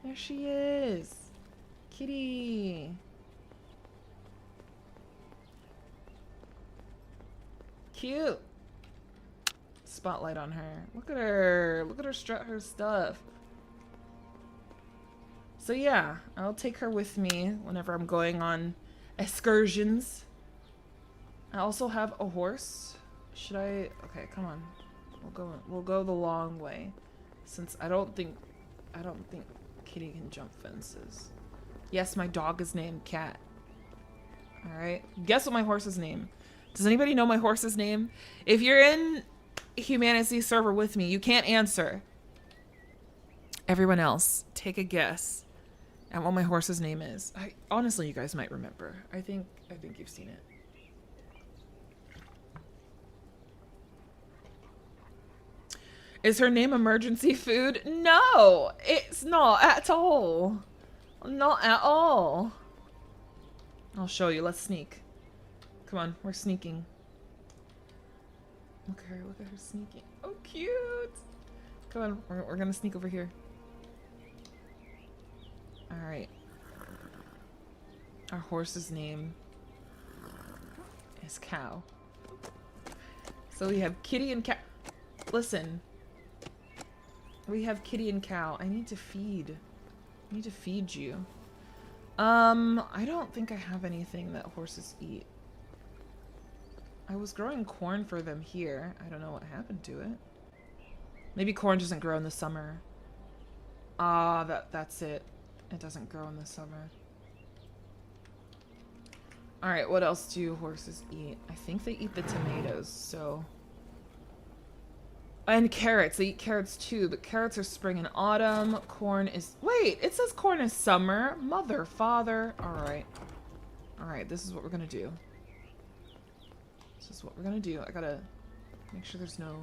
There she is. Kitty. Cute. Spotlight on her. Look at her. Look at her strut her stuff. So yeah, I'll take her with me whenever I'm going on excursions. I also have a horse. Should I? Okay, come on. We'll go the long way. Since I don't think Kitty can jump fences. Yes, my dog is named Cat. All right. Guess what my horse's name? Does anybody know my horse's name? If you're in HumanitZ server with me, you can't answer. Everyone else, take a guess at what my horse's name is. Honestly, you guys might remember. I think you've seen it. Is her name Emergency Food? No, it's not at all. Not at all. I'll show you. Let's sneak. Come on, we're sneaking. Look at her sneaking. Oh, cute. Come on, we're gonna sneak over here. All right. Our horse's name is Cow. So we have Kitty and Cow. Listen. We have Kitty and Cow. I need to feed. I need to feed you. I don't think I have anything that horses eat. I was growing corn for them here. I don't know what happened to it. Maybe corn doesn't grow in the summer. That's it. It doesn't grow in the summer. Alright, what else do horses eat? I think they eat the tomatoes, so... And carrots. They eat carrots too, but carrots are spring and autumn. Corn is... Wait, it says corn is summer. Mother, father. Alright. Alright, this is what we're gonna do. This is what we're gonna do. I gotta make sure there's no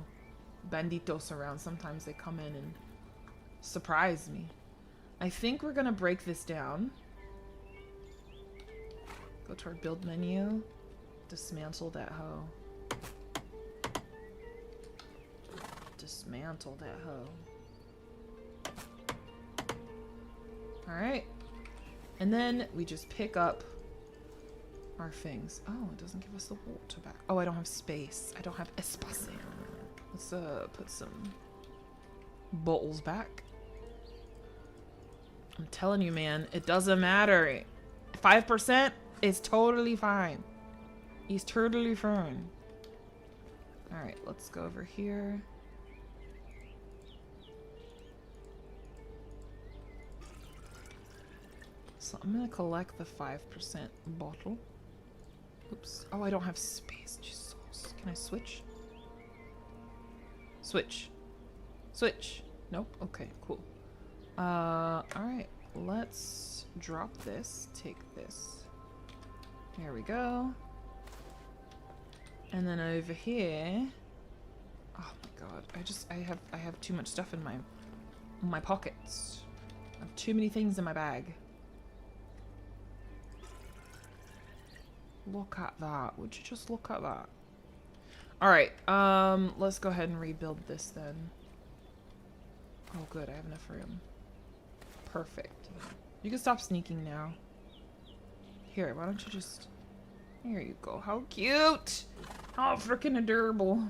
banditos around. Sometimes they come in and surprise me. I think we're gonna break this down. Go to our build menu. Dismantle that hoe. Dismantle that hoe. Alright. And then we just pick up our things. Oh, it doesn't give us the water back. Oh, I don't have space. I don't have espacio. Let's put some bottles back. I'm telling you, man, it doesn't matter. 5% is totally fine. He's totally fine. Alright, let's go over here. So I'm gonna collect the 5% bottle. Oops. Oh, I don't have space. Jesus. Can I switch? Switch. Switch. Nope. Okay, cool. Alright. Let's drop this. Take this. There we go. And then over here. Oh my god. I have too much stuff in my pockets. I have too many things in my bag. Look at that. Would you just look at that? Alright, let's go ahead and rebuild this then. Oh good, I have enough room. Perfect. You can stop sneaking now. Here, why don't you just... Here you go. How cute! How freaking adorable.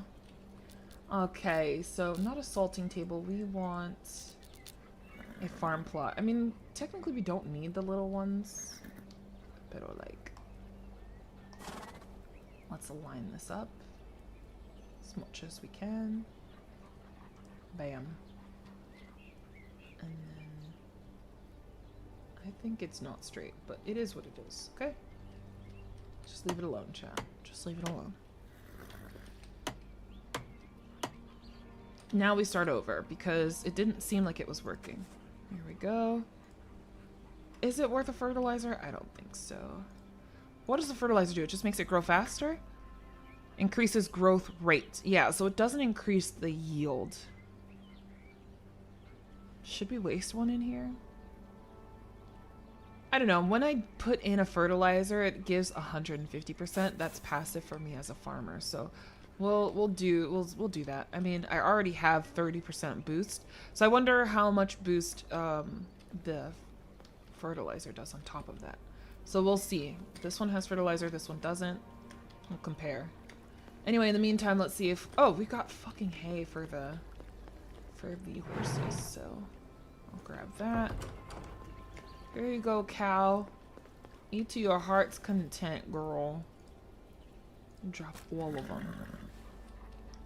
Okay, so not a salting table. We want a farm plot. I mean, technically we don't need the little ones. But like... Let's align this up as much as we can. Bam. And then I think it's not straight, but it is what it is, okay? Just leave it alone, chat. Just leave it alone. Now we start over because it didn't seem like it was working. Here we go. Is it worth a fertilizer? I don't think so. What does the fertilizer do? It just makes it grow faster? Increases growth rate. Yeah, so it doesn't increase the yield. Should we waste one in here? I don't know. When I put in a fertilizer, it gives 150%. That's passive for me as a farmer. So we'll do that. I mean, I already have 30% boost. So I wonder how much boost the fertilizer does on top of that. So we'll see. This one has fertilizer, this one doesn't. We'll compare. Anyway, in the meantime, let's see if we got fucking hay for the horses. So I'll grab that. Here you go, cow. Eat to your heart's content, girl. Drop all of them.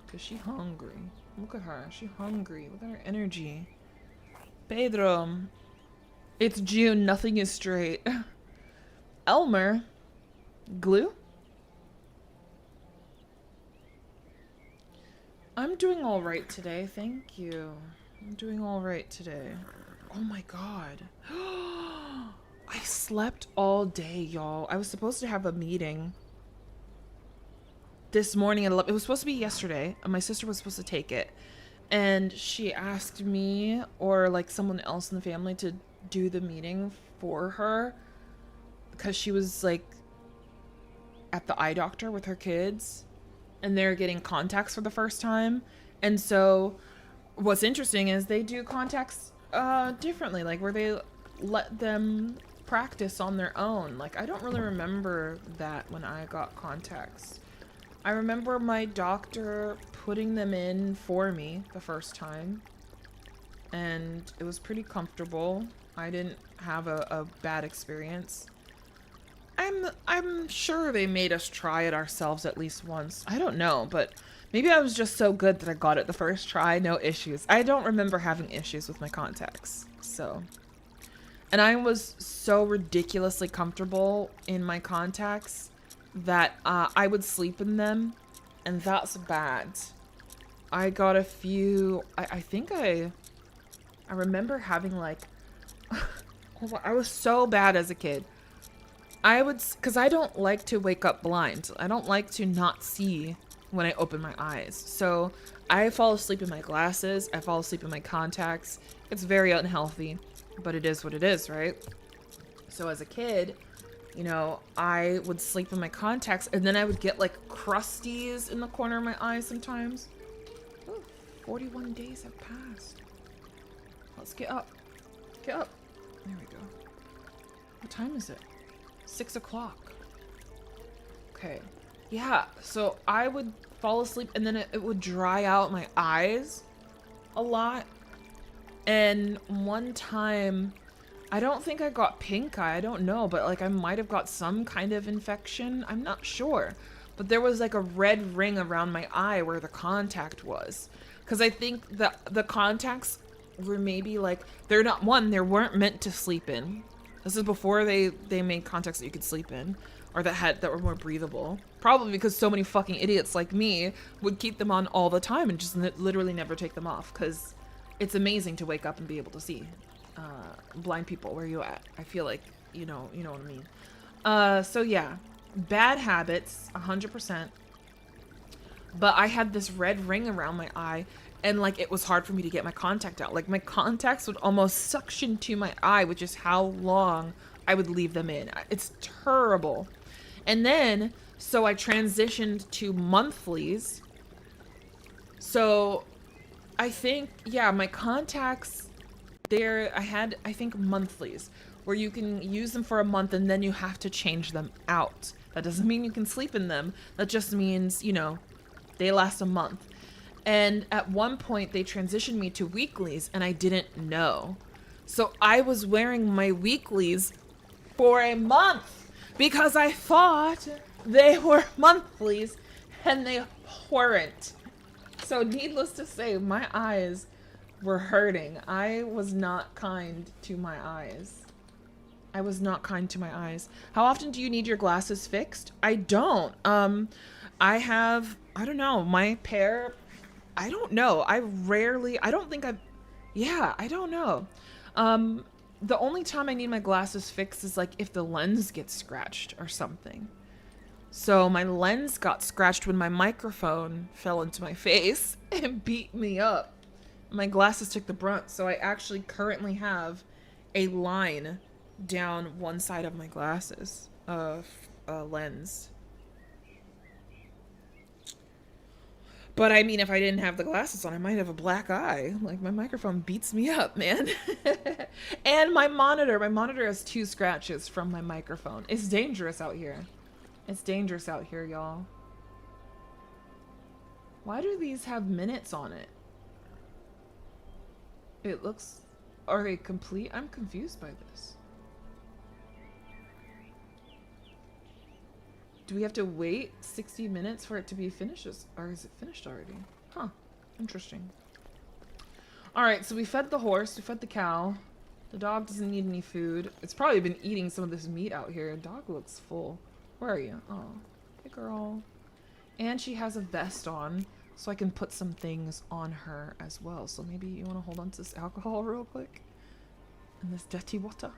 Cause she hungry. Look at her. She hungry. Look at her energy. Pedro. It's June. Nothing is straight. Elmer. Glue? I'm doing all right today. Thank you. I'm doing all right today. Oh my god. I slept all day, y'all. I was supposed to have a meeting this morning at 11. It was supposed to be yesterday. My sister was supposed to take it. And she asked me or like someone else in the family to do the meeting for her because she was like at the eye doctor with her kids and they're getting contacts for the first time. And so what's interesting is they do contacts differently, like where they let them practice on their own. Like I don't really remember that when I got contacts. I remember my doctor putting them in for me the first time and it was pretty comfortable. I didn't have a bad experience. I'm sure they made us try it ourselves at least once. I don't know, but maybe I was just so good that I got it the first try, no issues. I don't remember having issues with my contacts, so. And I was so ridiculously comfortable in my contacts that I would sleep in them, and that's bad. I got a few, I think I remember having like, I was so bad as a kid. Because I don't like to wake up blind. I don't like to not see when I open my eyes. So I fall asleep in my glasses. I fall asleep in my contacts. It's very unhealthy, but it is what it is, right? So as a kid, you know, I would sleep in my contacts and then I would get like crusties in the corner of my eyes sometimes. Ooh, 41 days have passed. Let's get up. Get up. There we go. What time is it? 6 o'clock. Okay. Yeah, so I would fall asleep and then it would dry out my eyes a lot. And one time, I don't think I got pink eye, I don't know, but like I might have got some kind of infection. I'm not sure. But there was like a red ring around my eye where the contact was. Because I think the contacts were maybe like, they weren't meant to sleep in. This is before they made contacts that you could sleep in, or that were more breathable. Probably because so many fucking idiots like me would keep them on all the time and just literally never take them off. Because it's amazing to wake up and be able to see blind people. Where you at? I feel like you know what I mean. So yeah, bad habits, 100%. But I had this red ring around my eye. And like it was hard for me to get my contact out. Like my contacts would almost suction to my eye, which is how long I would leave them in. It's terrible. And then, so I transitioned to monthlies. So I think, yeah, my contacts there, I think monthlies where you can use them for a month and then you have to change them out. That doesn't mean you can sleep in them. That just means, you know, they last a month. And at one point they transitioned me to weeklies and I didn't know. So I was wearing my weeklies for a month because I thought they were monthlies and they weren't. So needless to say, my eyes were hurting. I was not kind to my eyes. I was not kind to my eyes. How often do you need your glasses fixed? I don't. I don't know, my pair, I don't know. I don't know. The only time I need my glasses fixed is like if the lens gets scratched or something. So my lens got scratched when my microphone fell into my face and beat me up. My glasses took the brunt. So I actually currently have a line down one side of my glasses lens. But I mean, if I didn't have the glasses on, I might have a black eye. Like, my microphone beats me up, man. And my monitor has 2 scratches from my microphone. It's dangerous out here. It's dangerous out here, y'all. Why do these have minutes on it? It looks... Are they complete? I'm confused by this. Do we have to wait 60 minutes for it to be finished? Or is it finished already? Huh. Interesting. Alright, so we fed the horse. We fed the cow. The dog doesn't need any food. It's probably been eating some of this meat out here. The dog looks full. Where are you? Oh. Hey, girl. And she has a vest on, so I can put some things on her as well. So maybe you want to hold on to this alcohol real quick? And this dirty water?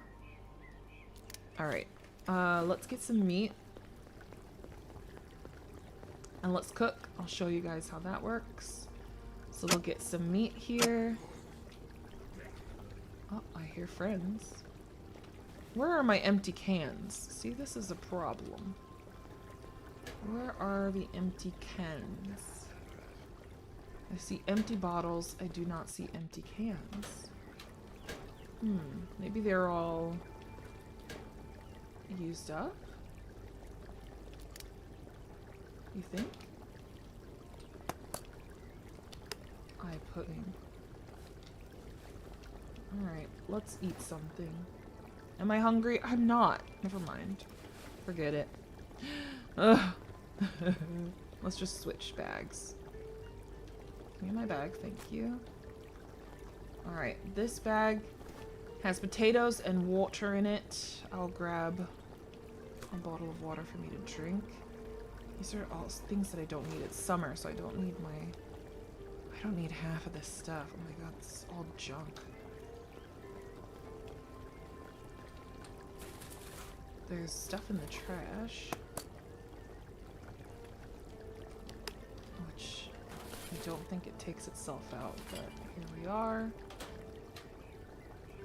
Alright. Let's get some meat. And let's cook. I'll show you guys how that works. So we'll get some meat here. Oh, I hear friends. Where are my empty cans? See, this is a problem. Where are the empty cans? I see empty bottles. I do not see empty cans. Maybe they're all used up? You think? Eye pudding. Alright, let's eat something. Am I hungry? I'm not. Never mind. Forget it. Ugh. Let's just switch bags. Give me my bag, thank you. Alright, this bag has potatoes and water in it. I'll grab a bottle of water for me to drink. These are all things that I don't need. It's summer, so I don't need half of this stuff. Oh my god, this is all junk. There's stuff in the trash. Which I don't think it takes itself out, but here we are.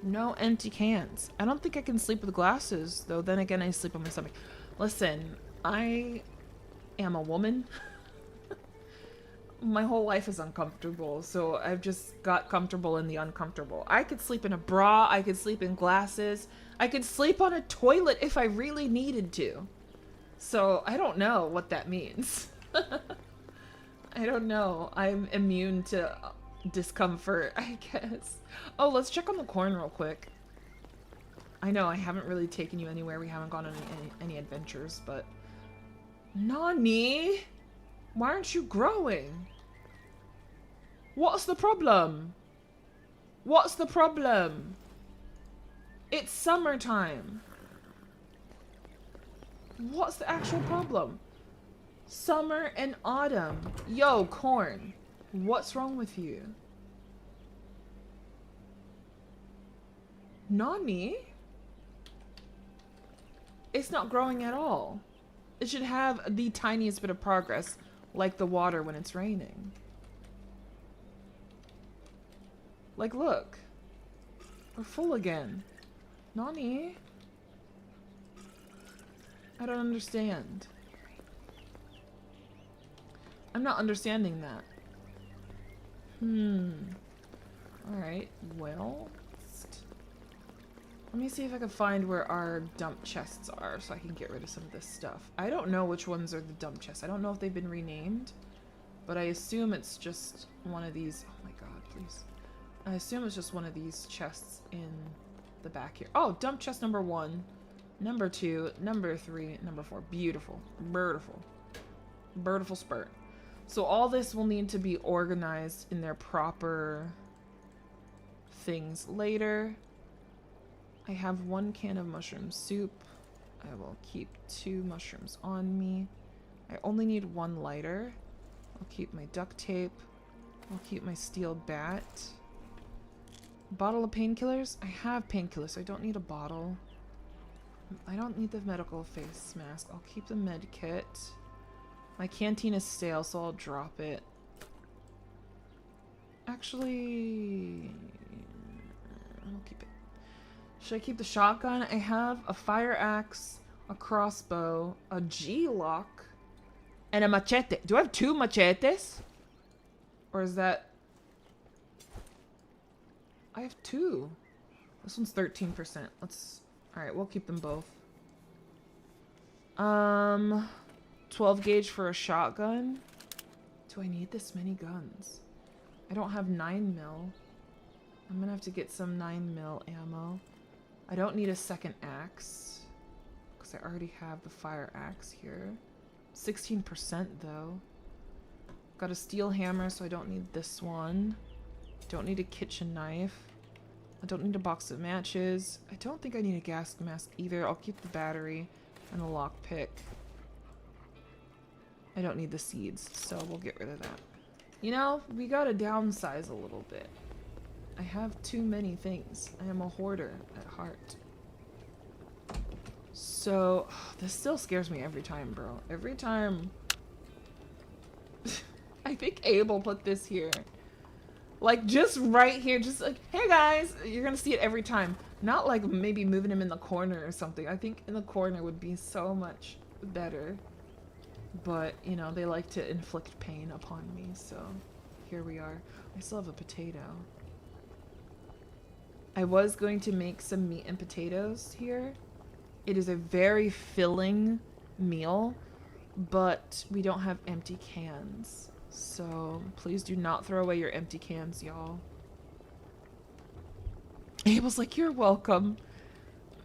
No empty cans. I don't think I can sleep with glasses, though. Then again, I sleep on my stomach. Listen, I am a woman. My whole life is uncomfortable, so I've just got comfortable in the uncomfortable. I could sleep in a bra, I could sleep in glasses, I could sleep on a toilet if I really needed to. So I don't know what that means. I don't know. I'm immune to discomfort, I guess. Oh, let's check on the corn real quick. I know I haven't really taken you anywhere. We haven't gone on any adventures, but... Nani? Why aren't you growing? What's the problem? What's the problem? It's summertime. What's the actual problem? Summer and autumn. Yo, corn. What's wrong with you? Nani? It's not growing at all. It should have the tiniest bit of progress, like the water when it's raining. Like, look. We're full again. Nani? I don't understand. I'm not understanding that. Alright, well... Let me see if I can find where our dump chests are so I can get rid of some of this stuff. I don't know which ones are the dump chests. I don't know if they've been renamed, but I assume it's just one of these. Oh my god, please. I assume it's just one of these chests in the back here. Oh, dump chest number 1, number 2, number 3, number 4. Beautiful. Birdiful. Birdiful spurt. So all this will need to be organized in their proper things later. I have 1 can of mushroom soup. I will keep 2 mushrooms on me. I only need 1 lighter. I'll keep my duct tape. I'll keep my steel bat. Bottle of painkillers? I have painkillers, so I don't need a bottle. I don't need the medical face mask. I'll keep the med kit. My canteen is stale, so I'll drop it. Actually... I'll keep it. Should I keep the shotgun? I have a fire axe, a crossbow, a G-lock, and a machete. Do I have 2 machetes? Or is that... I have 2. This one's 13%. Let's... Alright, we'll keep them both. 12 gauge for a shotgun. Do I need this many guns? I don't have 9mm. I'm gonna have to get some 9mm ammo. I don't need a second axe, because I already have the fire axe here. 16% though. Got a steel hammer, so I don't need this one. Don't need a kitchen knife. I don't need a box of matches. I don't think I need a gas mask either. I'll keep the battery and the lockpick. I don't need the seeds, so we'll get rid of that. You know, we gotta downsize a little bit. I have too many things. I am a hoarder at heart. So, this still scares me every time, bro. Every time. I think Abel put this here. Like, just right here. Just like, hey guys. You're gonna see it every time. Not like maybe moving him in the corner or something. I think in the corner would be so much better. But, you know, they like to inflict pain upon me, so here we are. I still have a potato. I was going to make some meat and potatoes here. It is a very filling meal, but we don't have empty cans. So please do not throw away your empty cans, y'all. Abel's like, you're welcome.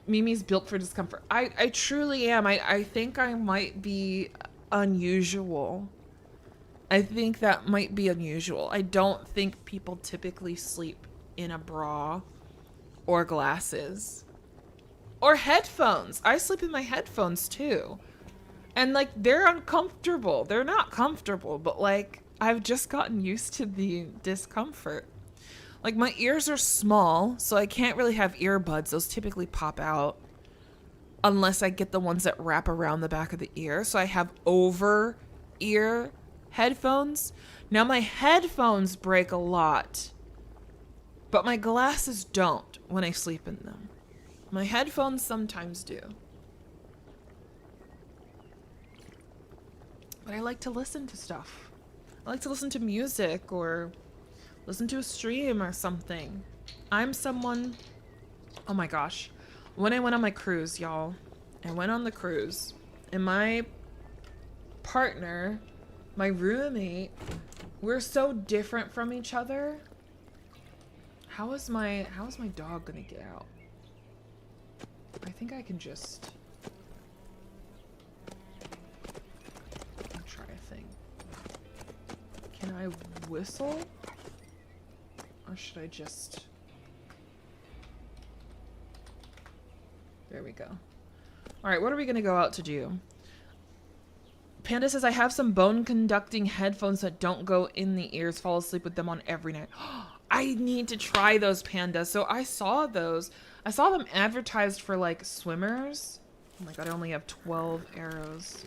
Mimi's built for discomfort. I truly am. I think I might be unusual. I think that might be unusual. I don't think people typically sleep in a bra or glasses or headphones. I sleep in my headphones too. And like, they're uncomfortable. They're not comfortable, but like, I've just gotten used to the discomfort. Like, my ears are small, so I can't really have earbuds. Those typically pop out unless I get the ones that wrap around the back of the ear. So I have over ear headphones. Now my headphones break a lot, but my glasses don't when I sleep in them. My headphones sometimes do. But I like to listen to stuff. I like to listen to music or listen to a stream or something. I'm someone... Oh my gosh. When I went on my cruise, y'all, I went on the cruise, and my partner, my roommate, we're so different from each other. How is my dog gonna get out? I think I can just... try a thing. Can I whistle? Or should I just... There we go. Alright, what are we gonna go out to do? Panda says, I have some bone conducting headphones that don't go in the ears. Fall asleep with them on every night. I need to try those, Panda. So I saw those. I saw them advertised for like swimmers. Oh my god, I only have 12 arrows.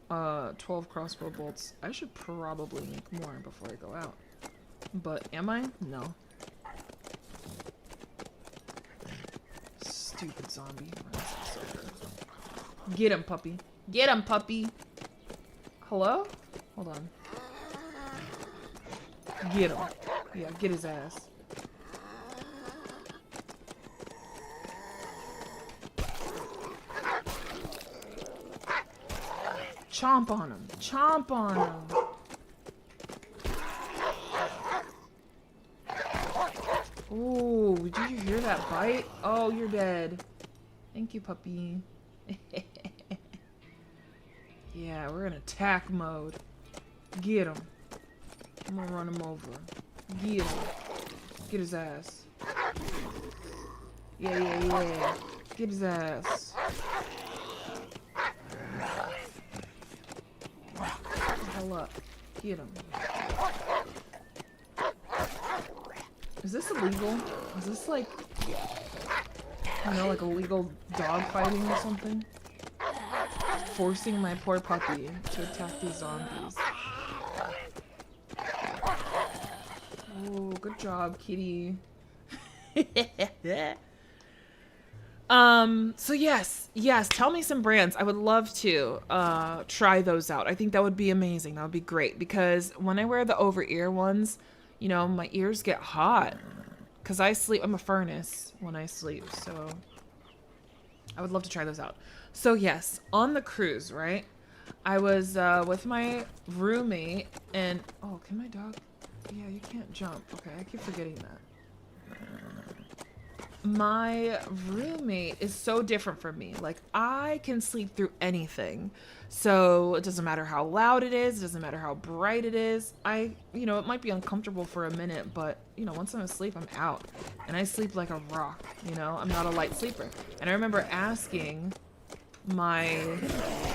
12 crossbow bolts. I should probably make more before I go out. But am I? No. Stupid zombie. Get him, puppy. Get him, puppy. Hello? Hold on. Get him. Yeah, get his ass. Chomp on him. Chomp on him. Ooh, did you hear that bite? Oh, you're dead. Thank you, puppy. Yeah, we're in attack mode. Get him. I'm gonna run him over. Get him. Get his ass. Yeah, yeah, yeah. Get his ass. Hell up. Get him. Is this illegal? Is this like, you know, like illegal dog fighting or something? Forcing my poor puppy to attack these zombies. Oh, good job, kitty. So yes, tell me some brands. I would love to try those out. I think that would be amazing. That would be great because when I wear the over ear ones, you know, my ears get hot because I sleep. I'm a furnace when I sleep, so I would love to try those out. So yes, on the cruise, right? I was with my roommate and oh, can my dog? Yeah, you can't jump. Okay, I keep forgetting that. My roommate is so different from me. Like, I can sleep through anything. So it doesn't matter how loud it is, it doesn't matter how bright it is. You know, it might be uncomfortable for a minute, but, you know, once I'm asleep, I'm out. And I sleep like a rock, you know? I'm not a light sleeper. And I remember asking my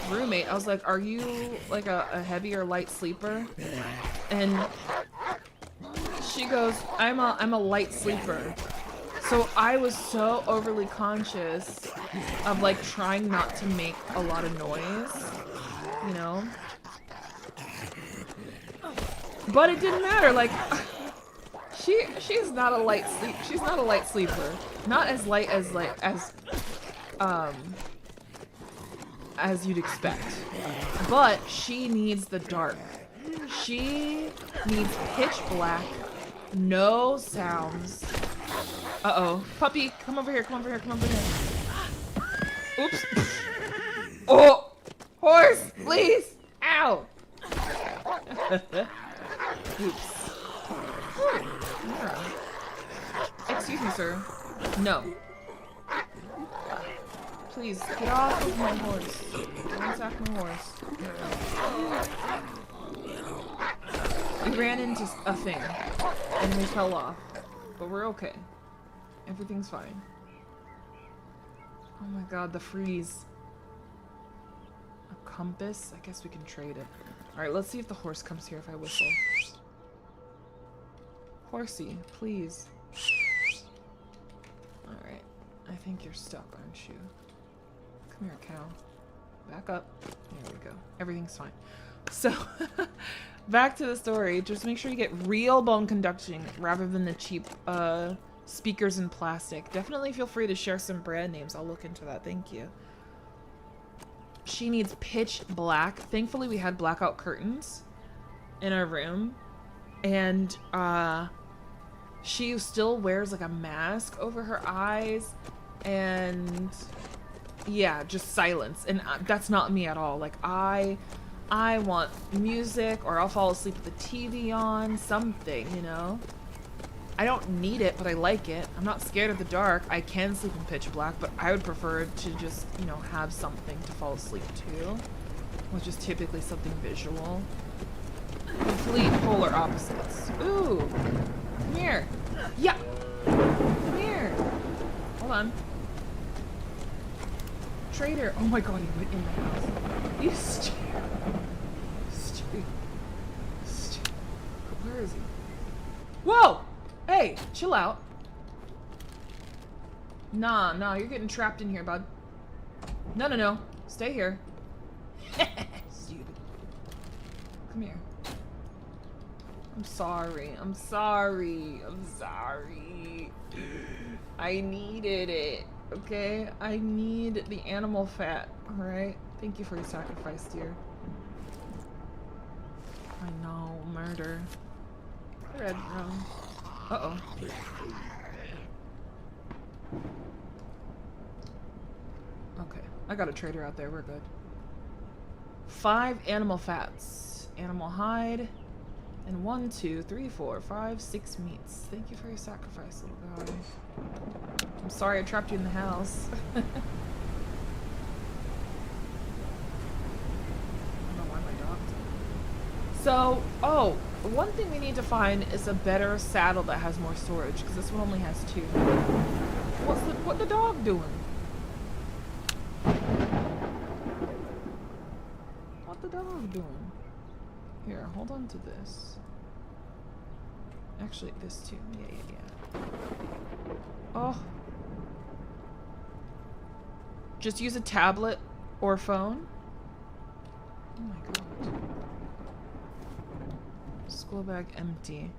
roommate, I was like, are you like a heavy or light sleeper? And she goes, I'm a light sleeper. So I was so overly conscious of like trying not to make a lot of noise, you know? But it didn't matter, like she's not a light sleep. She's not a light sleeper. Not as light as you'd expect. But she needs the dark. She needs pitch black, no sounds. Uh-oh. Puppy, come over here, come over here, come over here. Oops. Oh! Horse, please! Ow! Oops. Yeah. Excuse me, sir. No. Please, get off of my horse. Don't attack my horse. We ran into a thing, and we fell off. But we're okay. Everything's fine. Oh my god, the freeze. A compass? I guess we can trade it. Alright, let's see if the horse comes here if I whistle. Horsey, please. Alright. I think you're stuck, aren't you? Come here, cow. Back up. There we go. Everything's fine. So, back to the story. Just make sure you get real bone conducting rather than the cheap, speakers in plastic. Definitely feel free to share some brand names. I'll look into that. Thank you. She needs pitch black. Thankfully, we had blackout curtains in our room. And, she still wears, like, a mask over her eyes. And, yeah, just silence. And that's not me at all. Like, I want music, or I'll fall asleep with the TV on. Something, you know? I don't need it, but I like it. I'm not scared of the dark. I can sleep in pitch black, but I would prefer to just, you know, have something to fall asleep to, which is typically something visual. Complete polar opposites. Ooh, come here. Yeah, come here. Hold on. Trader. Oh my god, he went in the house. You stupid. Where is he? Whoa! Hey, chill out. Nah, you're getting trapped in here, bud. No. Stay here. Stupid. Come here. I'm sorry. I needed it, okay? I need the animal fat, alright? Thank you for your sacrifice, dear. I know, murder. Red room. Uh-oh. Okay, I got a trader out there, we're good. 5 animal fats. Animal hide. And 1, 2, 3, 4, 5, 6 meats. Thank you for your sacrifice, little guy. I'm sorry I trapped you in the house. I don't know why my dog did. So, oh, one thing we need to find is a better saddle that has more storage, because this one only has 2. What the dog doing? What the dog doing? Here, hold on to this. Actually, this too. Yeah. Oh. Just use a tablet or phone. Oh my god. School bag empty.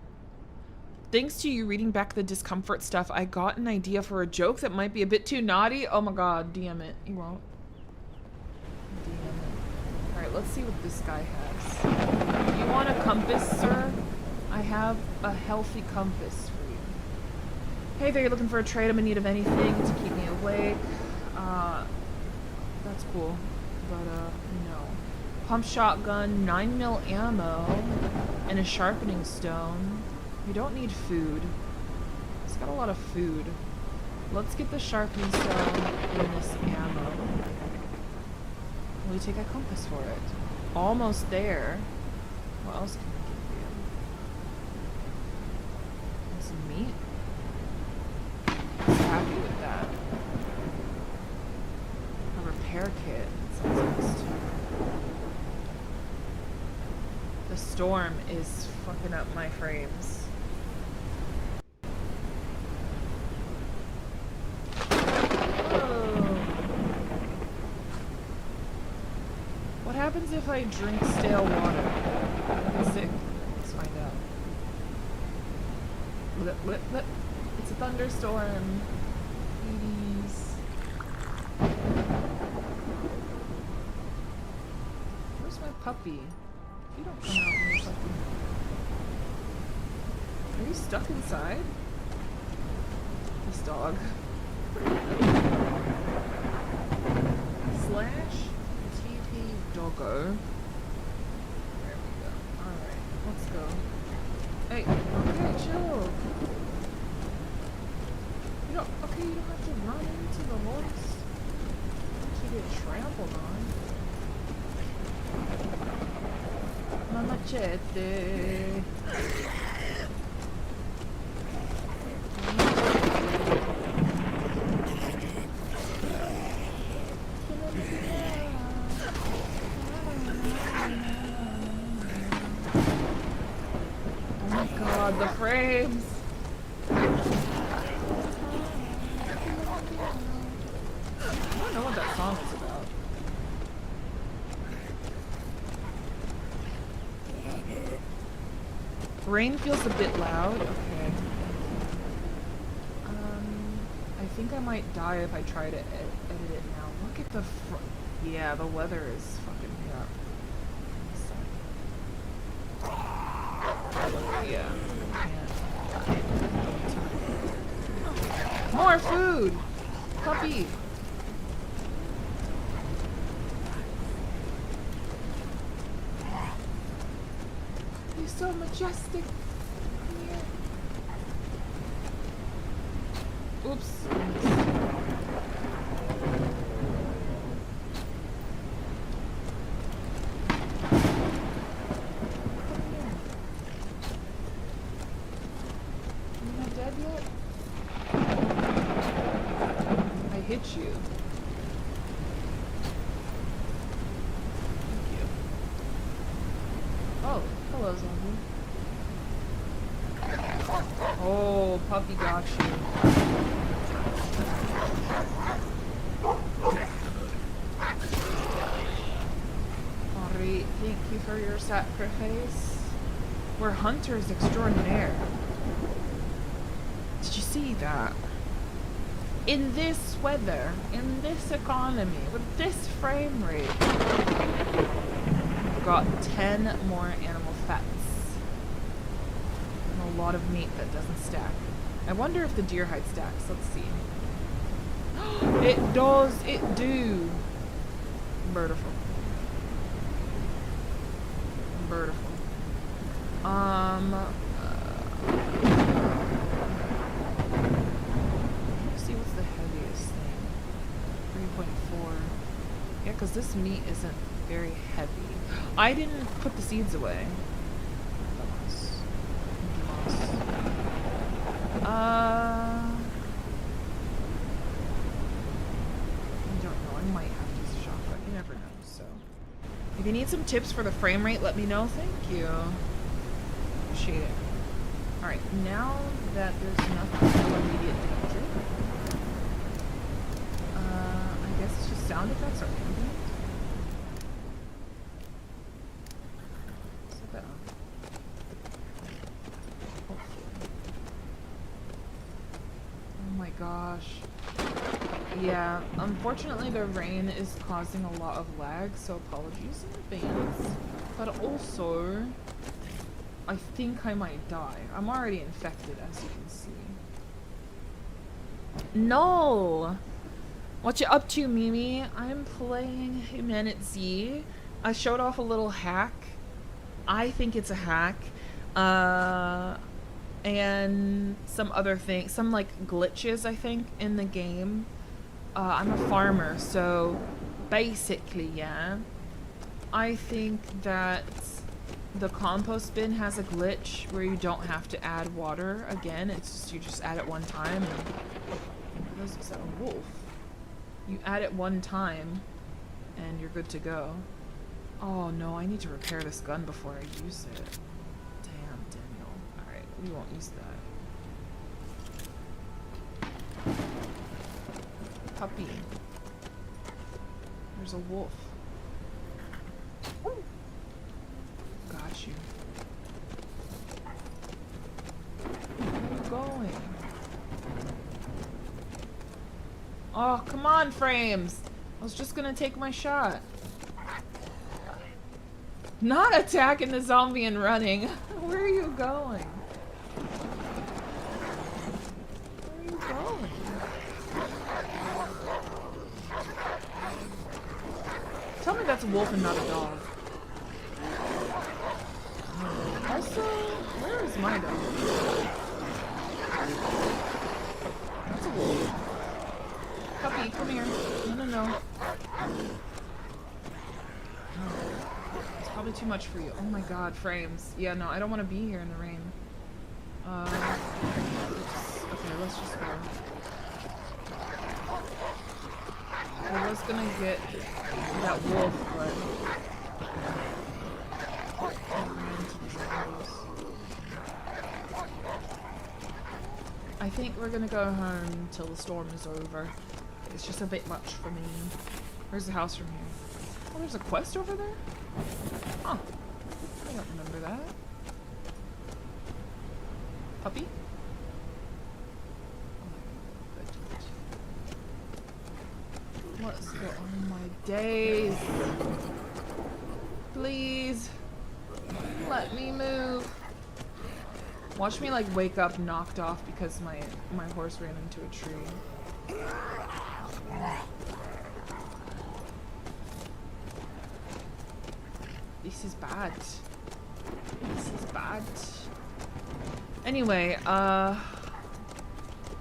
Thanks to you reading back the discomfort stuff, I got an idea for a joke that might be a bit too naughty. Oh my god, DM it. You won't. DM it. Alright, let's see what this guy has. You want a compass, sir? I have a healthy compass for you. Hey there, you're looking for a trade? I'm in need of anything to keep me awake. That's cool. But, no. Pump shotgun, 9mm ammo, and a sharpening stone. You don't need food. It's got a lot of food. Let's get the sharpening stone and this ammo. Will you take a compass for it? Almost there. What else can I give you? Some meat? I'm happy with that. A repair kit. That sounds nice too. The storm is fucking up my frames. What happens if I drink stale water? I'm sick. Let's find out. Blip, blip, blip. It's a thunderstorm. Ladies. Where's my puppy? You don't come out when you're puppy. Are you stuck inside? This dog. Slash Doggo. There we go. Alright, let's go. Hey, okay, chill. You don't have to run into the horse. You get trampled on. My machete. God, the frames! I don't know what that song is about. Rain feels a bit loud. Okay. I think I might die if I try to edit it now. Look at the front. Yeah, the weather is fucking me up. Yeah. More food! Puppy! You're so majestic. Come here. Oops. Hit you. Thank you. Oh, hello, zombie. Oh, puppy got you. Alright, thank you for your sacrifice. We're hunters extraordinaire. Did you see that? In this weather, in this economy, with this frame rate, we've got 10 more animal fats. And a lot of meat that doesn't stack. I wonder if the deer hide stacks. Let's see. It does, it do. Birdiful. Birdiful. See what's the heaviest thing. 3.4. Yeah, because this meat isn't very heavy. I didn't put the seeds away. I don't know. I might have to use a shotgun. You never know. So, if you need some tips for the frame rate, let me know. Thank you. Appreciate it. All right, now that there's nothing no immediate danger, I guess it's just sound effects or ambient. Set that on. Hopefully. gosh. Yeah, unfortunately the rain is causing a lot of lag, so apologies in advance. But also, I think I might die. I'm already infected, as you can see. No! What you up to, Mimi? I'm playing HumanitZ. I showed off a little hack. I think it's a hack. And some other things, some like glitches, I think, in the game. I'm a farmer, so basically, yeah. I think that the compost bin has a glitch where you don't have to add water again. It's just, you just add it one time. And is that a wolf? You add it one time, and you're good to go. Oh no, I need to repair this gun before I use it. Damn, Daniel. Alright, we won't use that. Puppy. There's a wolf. Got you. Where are you going? Oh, come on, Frames! I was just gonna take my shot. Not attacking the zombie and running. Where are you going? Where are you going? Tell me that's a wolf and not a dog. Also, where is my dog? That's a wolf. Puppy, come here. No. It's probably too much for you. Oh my god, Frames. Yeah, no, I don't want to be here in the rain. Okay, let's just go. I was gonna get that wolf, but I think we're gonna go home till the storm is over. It's just a bit much for me. Where's the house from here? Oh, there's a quest over there? Huh. I don't remember that. Puppy? Let's go. Oh my days. Please. Let me move. Watch me like wake up knocked off because my horse ran into a tree. This is bad. This is bad. Anyway,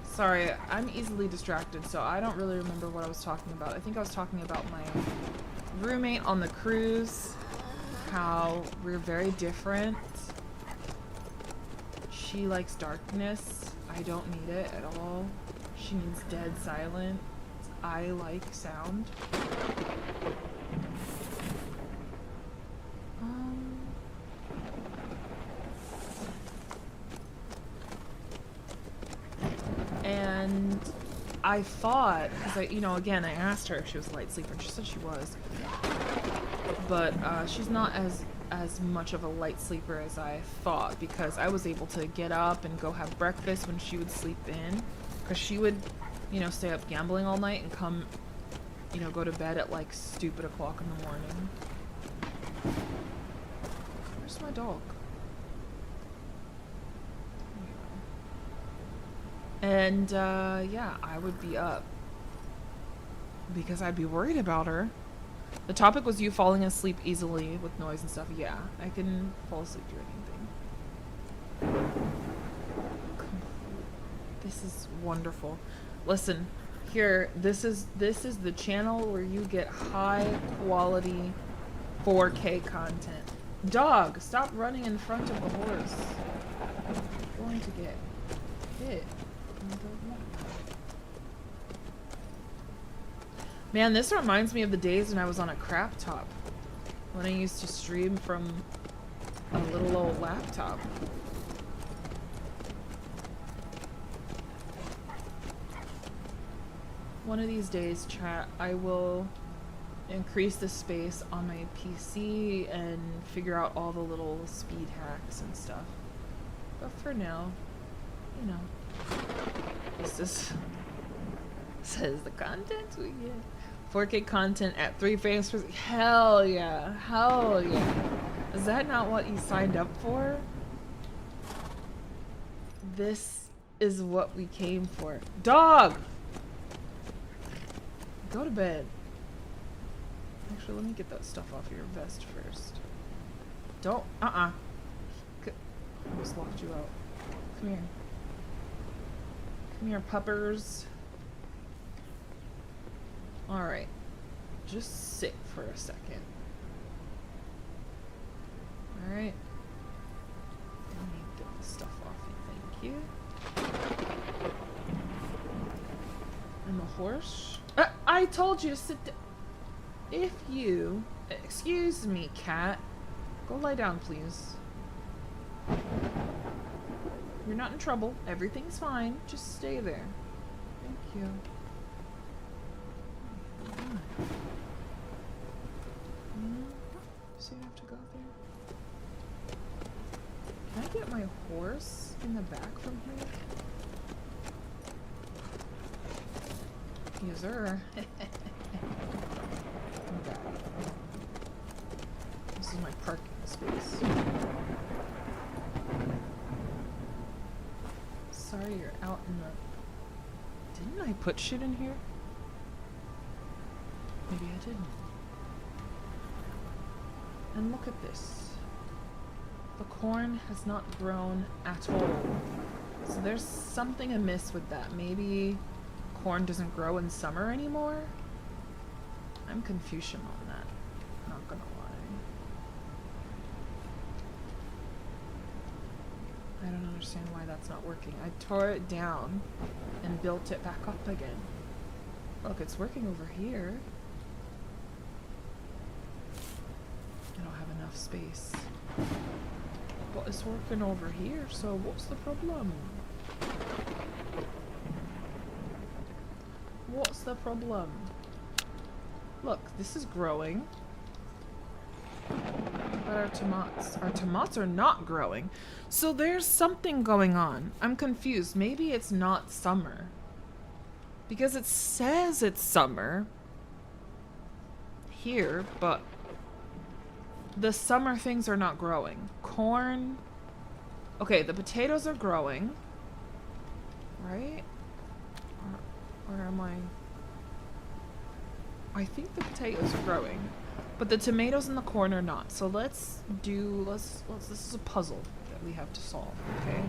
sorry, I'm easily distracted, so I don't really remember what I was talking about. I think I was talking about my roommate on the cruise, how we're very different. She likes darkness. I don't need it at all. She needs dead silence. I like sound. And I thought, because again, I asked her if she was a light sleeper, and she said she was. But she's not as much of a light sleeper as I thought, because I was able to get up and go have breakfast when she would sleep in, because she would, stay up gambling all night and come, go to bed at like stupid o'clock in the morning. Where's my dog? And yeah, I would be up because I'd be worried about her. The topic was you falling asleep easily with noise and stuff. Yeah, I can fall asleep to anything. This is wonderful. Listen, here, this is the channel where you get high quality 4K content. Dog, stop running in front of the horse. You're going to get hit. Man, this reminds me of the days when I was on a crap top. When I used to stream from a little old laptop. One of these days, chat, I will increase the space on my PC and figure out all the little speed hacks and stuff. But for now, this is Says the content we get. 4K content at 3 frames per second. Hell yeah. Hell yeah. Is that not what you signed up for? This is what we came for. Dog! Go to bed. Actually, let me get that stuff off your vest first. Don't. I almost locked you out. Come here. Come here, puppers. Alright. Just sit for a second. Alright. Let me get this stuff off you. Thank you. And the horse? I told you to sit down. If you... Excuse me, cat. Go lie down, please. You're not in trouble. Everything's fine. Just stay there. Thank you. So you have to go there? Can I get my horse in the back from here? Yes, sir. Okay. This is my parking space. Sorry you're out in the... Didn't I put shit in here? Maybe I didn't. And look at this. The corn has not grown at all. So there's something amiss with that. Maybe corn doesn't grow in summer anymore? I'm Confucian on that. Not gonna lie. I don't understand why that's not working. I tore it down and built it back up again. Look, it's working over here. I don't have enough space. But it's working over here, so what's the problem? What's the problem? Look, this is growing. But our tomatoes are not growing. So there's something going on. I'm confused. Maybe it's not summer. Because it says it's summer here, but the summer things are not growing. Corn. Okay, the potatoes are growing. Right? Or am I think the potatoes are growing. But the tomatoes and the corn are not. So let's this is a puzzle that we have to solve, okay?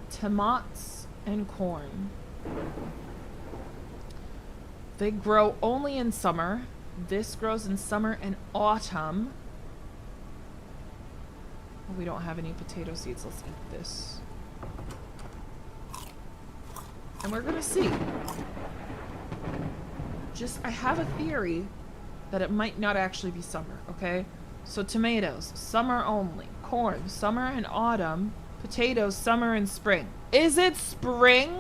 Tomatoes and corn. They grow only in summer. This grows in summer and autumn. We don't have any potato seeds. Let's eat this. And we're gonna see. I have a theory that it might not actually be summer, okay? So tomatoes, summer only. Corn, summer and autumn. Potatoes, summer and spring. Is it spring?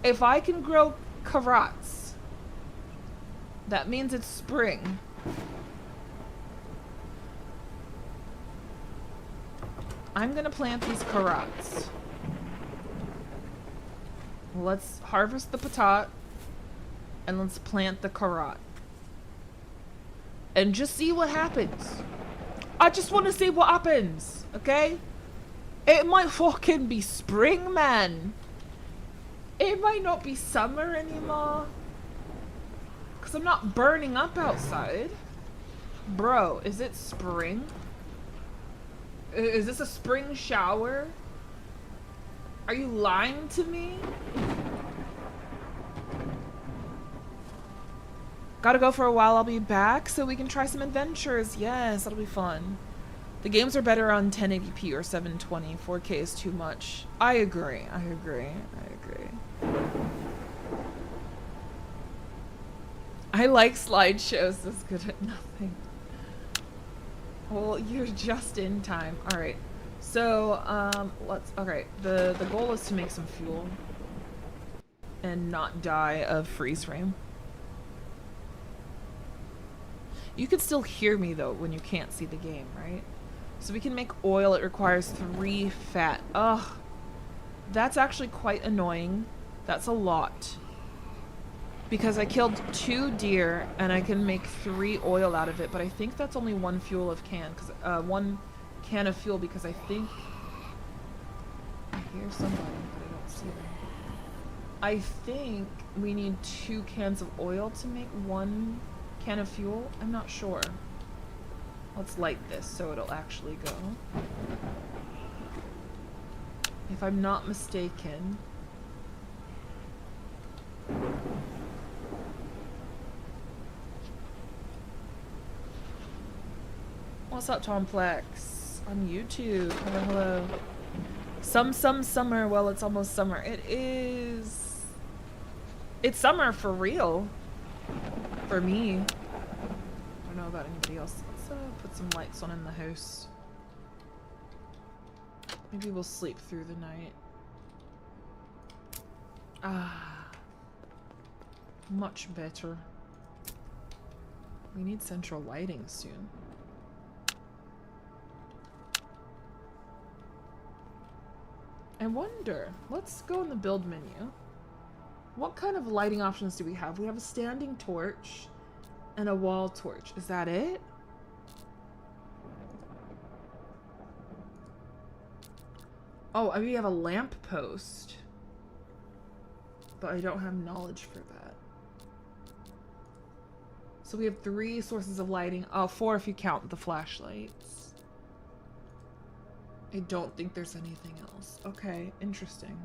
If I can grow carrots, that means it's spring. I'm gonna plant these carrots. Let's harvest the potat and let's plant the carrot. And just see what happens. I just want to see what happens, okay? It might fucking be spring, man. It might not be summer anymore. Because I'm not burning up outside. Bro, is it spring? Is this a spring shower? Are you lying to me? Gotta go for a while, I'll be back so we can try some adventures. Yes, that'll be fun. The games are better on 1080p or 720. 4K is too much. I agree. I like slideshows that's good at nothing. Well, you're just in time. Alright. So, okay. The goal is to make some fuel. And not die of freeze frame. You can still hear me though when you can't see the game, right? So we can make oil. It requires 3 fat. Ugh. That's actually quite annoying. That's a lot. Because I killed 2 deer and I can make 3 oil out of it, but I think that's only 1 fuel of can, because 1 can of fuel, because I think I hear somebody, but I don't see them. I think we need 2 cans of oil to make 1 can of fuel. I'm not sure. Let's light this so it'll actually go. If I'm not mistaken. What's up, Tomplex? On YouTube. Hello, hello. Summer. Well, it's almost summer. It is. It's summer for real. For me. I don't know about anybody else. Let's put some lights on in the house. Maybe we'll sleep through the night. Ah. Much better. We need central lighting soon. I wonder, let's go in the build menu. What kind of lighting options do we have? We have a standing torch and a wall torch. Is that it? Oh, I mean, we have a lamp post. But I don't have knowledge for that. So we have 3 sources of lighting. Oh, 4 if you count the flashlights. I don't think there's anything else. Okay, interesting.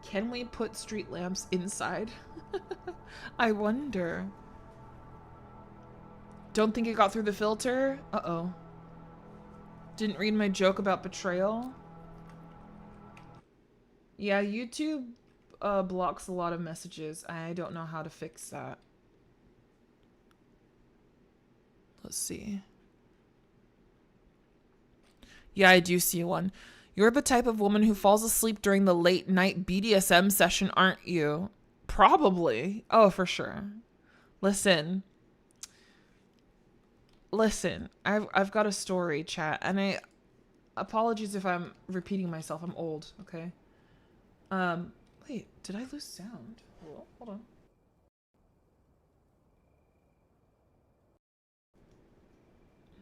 Can we put street lamps inside? I wonder. Don't think it got through the filter? Uh-oh. Didn't read my joke about betrayal? Yeah, YouTube blocks a lot of messages. I don't know how to fix that. Let's see. Yeah, I do see one. You're the type of woman who falls asleep during the late night BDSM session, aren't you? Probably. Oh, for sure. Listen. I've got a story, chat, and apologies if I'm repeating myself. I'm old, okay? Wait, did I lose sound? Hold on.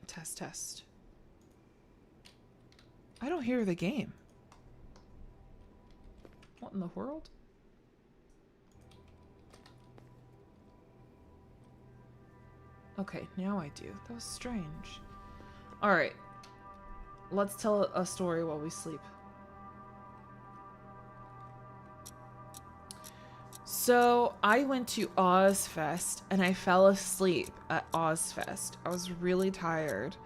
Test. I don't hear the game. What in the world? Okay, now I do. That was strange. Alright. Let's tell a story while we sleep. So, I went to Ozfest and I fell asleep at Ozfest. I was really tired.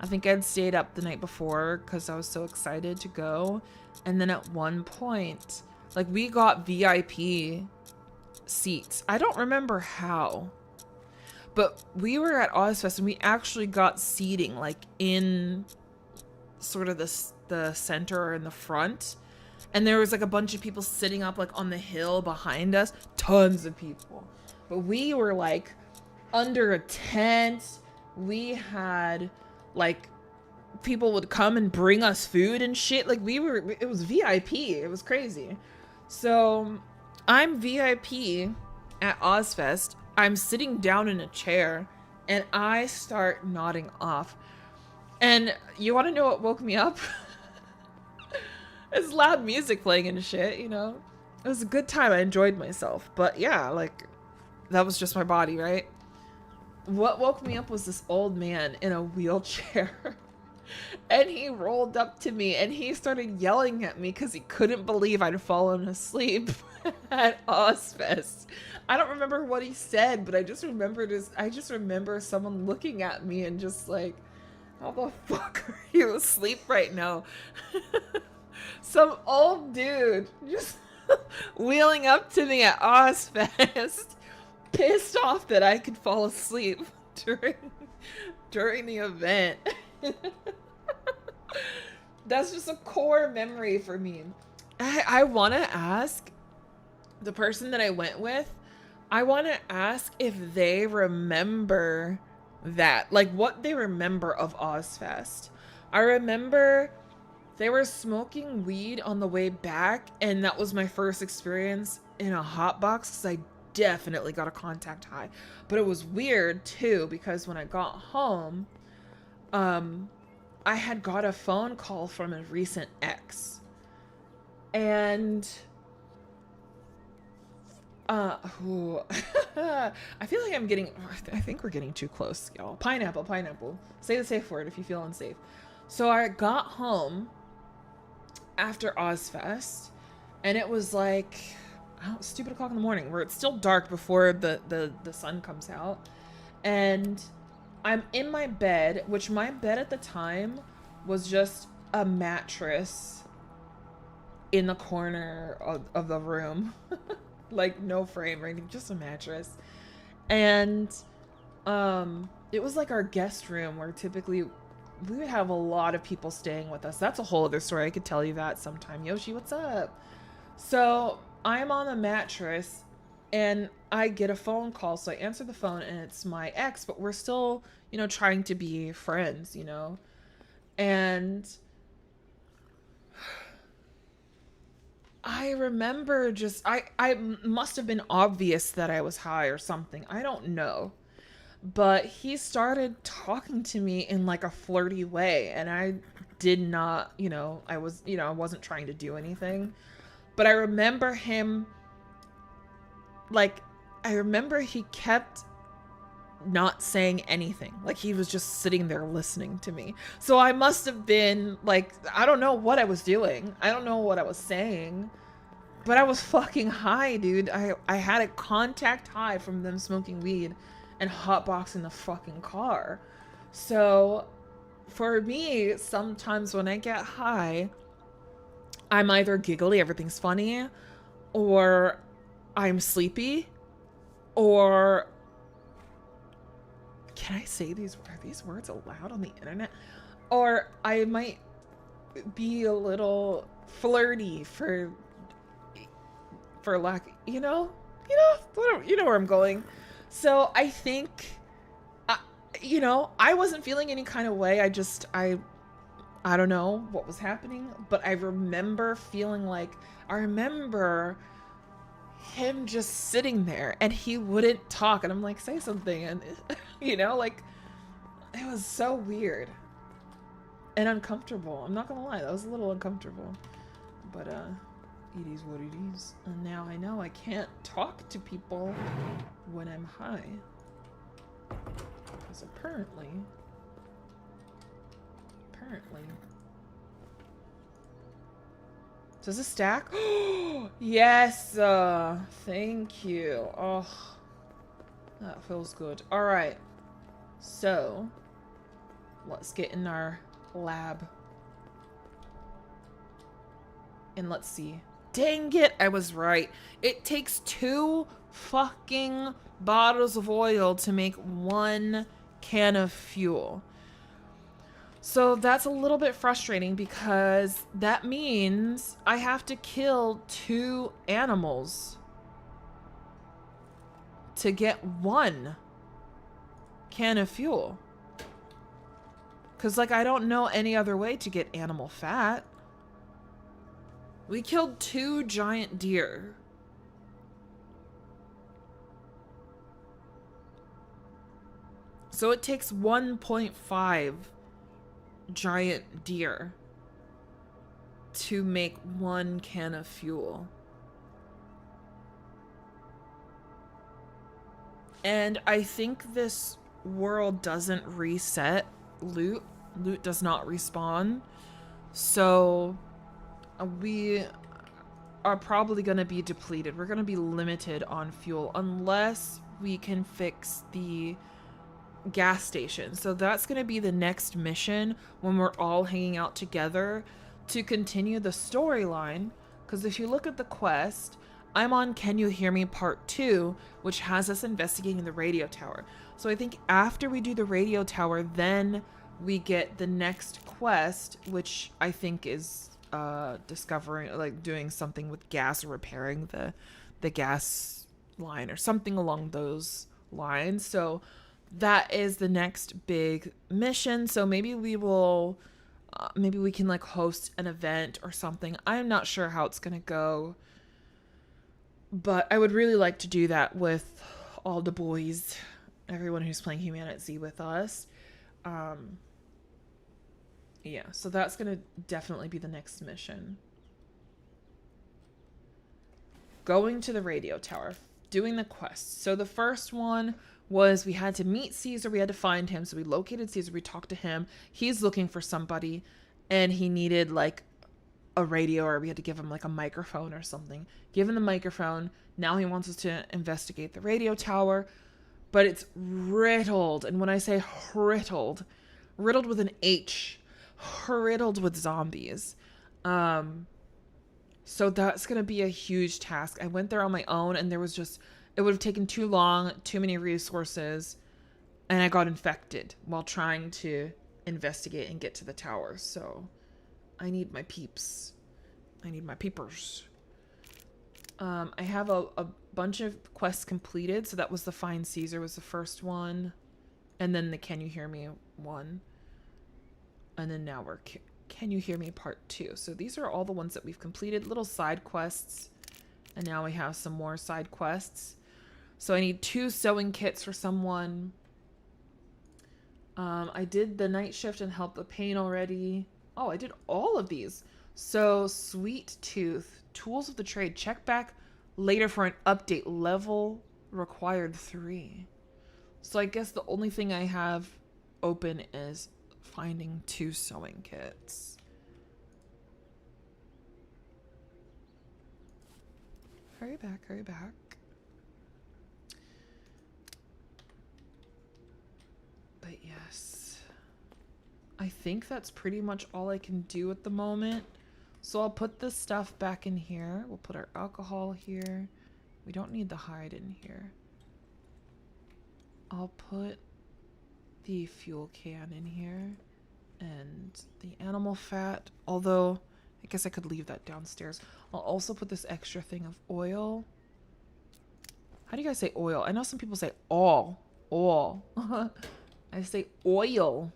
I think I'd stayed up the night before because I was so excited to go. And then at one point, like, we got VIP seats. I don't remember how. But we were at Ozfest and we actually got seating, like, in sort of the center or in the front. And there was, like, a bunch of people sitting up, like, on the hill behind us. Tons of people. But we were, like, under a tent. We had... like, people would come and bring us food and shit. Like, it was VIP. It was crazy. So, I'm VIP at Ozfest. I'm sitting down in a chair, and I start nodding off. And you want to know what woke me up? It's loud music playing and shit, you know? It was a good time. I enjoyed myself. But yeah, like, that was just my body, right? What woke me up was this old man in a wheelchair. And he rolled up to me and he started yelling at me because he couldn't believe I'd fallen asleep at Ozfest. I don't remember what he said, but I just remember someone looking at me and just like, how the fuck are you asleep right now? Some old dude just wheeling up to me at Ozfest, pissed off that I could fall asleep during the event. That's just a core memory for me. I want to ask the person that I went with, I want to ask if they remember that, like what they remember of Ozfest. I remember they were smoking weed on the way back, and that was my first experience in a hot box because I definitely got a contact high. But it was weird too because when I got home, um, I had got a phone call from a recent ex, and ooh, I feel like I'm getting. I think we're getting too close, y'all. Pineapple, pineapple. Say the safe word if you feel unsafe. So I got home after Ozfest, and it was like, oh, stupid o'clock in the morning, where it's still dark before the sun comes out, and I'm in my bed, which my bed at the time was just a mattress in the corner of the room. Like no frame or anything, just a mattress. And it was like our guest room where typically we would have a lot of people staying with us. That's a whole other story. I could tell you that sometime. Yoshi, what's up? So I'm on the mattress and I get a phone call. So I answer the phone and it's my ex, but we're still, trying to be friends, And I remember I must have been obvious that I was high or something. I don't know. But he started talking to me in like a flirty way, and I did not, I wasn't trying to do anything. But I remember him, like, I remember he kept not saying anything. Like, he was just sitting there listening to me. So I must have been, like, I don't know what I was doing. I don't know what I was saying. But I was fucking high, dude. I had a contact high from them smoking weed and hotboxing the fucking car. So for me, sometimes when I get high, I'm either giggly, everything's funny, or I'm sleepy, or can I say are these words allowed on the internet? Or I might be a little flirty for lack, you know where I'm going. So I think, I wasn't feeling any kind of way. I don't know what was happening, but I remember feeling like, I remember him just sitting there and he wouldn't talk. And I'm like, say something. And, like, it was so weird and uncomfortable. I'm not gonna lie, that was a little uncomfortable. But, it is what it is. And now I know I can't talk to people when I'm high. Because apparently. Does this stack? Yes! Thank you. Oh, that feels good. Alright. So, let's get in our lab. And let's see. Dang it, I was right. It takes 2 fucking bottles of oil to make 1 can of fuel. So that's a little bit frustrating because that means I have to kill 2 animals to get 1 can of fuel. Because, like, I don't know any other way to get animal fat. We killed 2 giant deer. So it takes 1.5 giant deer to make 1 can of fuel. And I think this world doesn't reset loot. Loot does not respawn. So we are probably going to be depleted. We're going to be limited on fuel unless we can fix the gas station. So that's going to be the next mission when we're all hanging out together to continue the storyline. Because if you look at the quest, I'm on Can You Hear Me Part 2, which has us investigating the radio tower. So I think after we do the radio tower, then we get the next quest, which I think is discovering, like, doing something with gas or repairing the gas line or something along those lines. So that is the next big mission. So maybe we will Maybe we can like host an event or something. I'm not sure how it's gonna go, but I would really like to do that with all the boys, everyone who's playing HumanitZ with us. Yeah, so that's gonna definitely be the next mission. Going to the radio tower, doing the quests. So the first one was we had to meet Caesar, we had to find him. So we located Caesar, we talked to him. He's looking for somebody and he needed like a radio, or we had to give him like a microphone or something. Give him the microphone. Now he wants us to investigate the radio tower, but it's riddled. And when I say riddled with an H, riddled with zombies. So that's going to be a huge task. I went there on my own and there was just, it would have taken too long, too many resources, and I got infected while trying to investigate and get to the tower. So I need my peeps. I need my peepers. I have a bunch of quests completed. So that was the Find Caesar was the first one. And then the Can You Hear Me one. And then now we're Can You Hear Me part 2. So these are all the ones that we've completed. Little side quests. And now we have some more side quests. So I need 2 sewing kits for someone. I did the night shift and help the pain already. Oh, I did all of these. So Sweet Tooth, Tools of the Trade. Check back later for an update. Level required 3. So I guess the only thing I have open is finding 2 sewing kits. Hurry back, hurry back. But yes, I think that's pretty much all I can do at the moment. So I'll put this stuff back in here. We'll put our alcohol here. We don't need the hide in here. I'll put the fuel can in here and the animal fat, although I guess I could leave that downstairs. I'll also put this extra thing of oil. How do you guys say oil? I know some people say all. I say oil.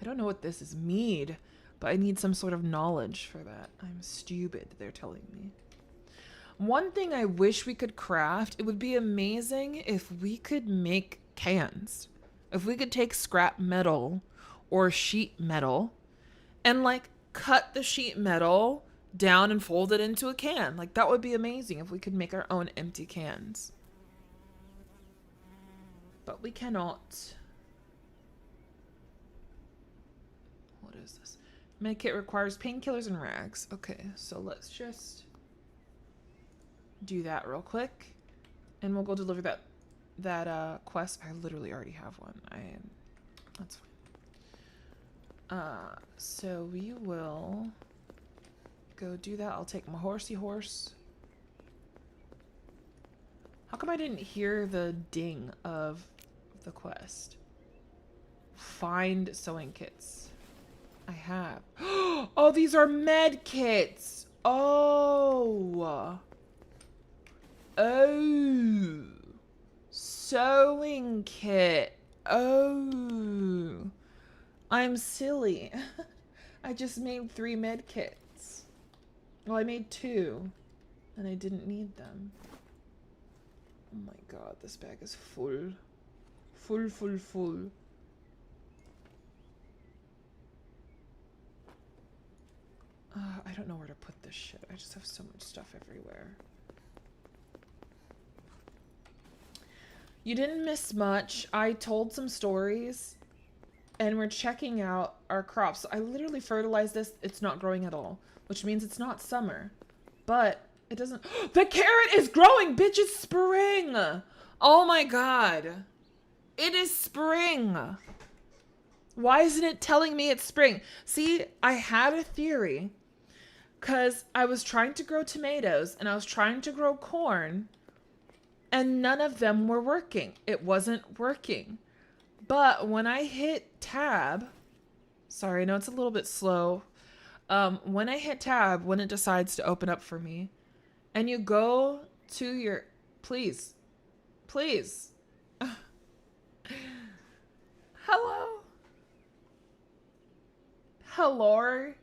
I don't know what this is. Mead. But I need some sort of knowledge for that. I'm stupid, they're telling me. One thing I wish we could craft, it would be amazing if we could make cans. If we could take scrap metal or sheet metal and like cut the sheet metal down and fold it into a can. Like that would be amazing if we could make our own empty cans. But we cannot. What is this? Medkit requires painkillers and rags. Okay, so let's just do that real quick. And we'll go deliver that quest. I literally already have one. That's fine. So we will go do that. I'll take my horsey horse. How come I didn't hear the ding of the quest? Find sewing kits. I have. Oh, these are med kits. Oh. Oh. Sewing kit. Oh. I'm silly. I just made 3 med kits. Well, I made 2. And I didn't need them. Oh my god, this bag is full. Full. I don't know where to put this shit. I just have so much stuff everywhere. You didn't miss much. I told some stories and we're checking out our crops. I literally fertilized this. It's not growing at all, which means it's not summer, but it doesn't. The carrot is growing, bitch. It's spring. Oh my god. It is spring. Why isn't it telling me it's spring? See, I had a theory. Because I was trying to grow tomatoes and I was trying to grow corn and none of them were working. It wasn't working. But when I hit tab, sorry, I know it's a little bit slow. When I hit tab, when it decides to open up for me and you go to your, please. Hello. Hello?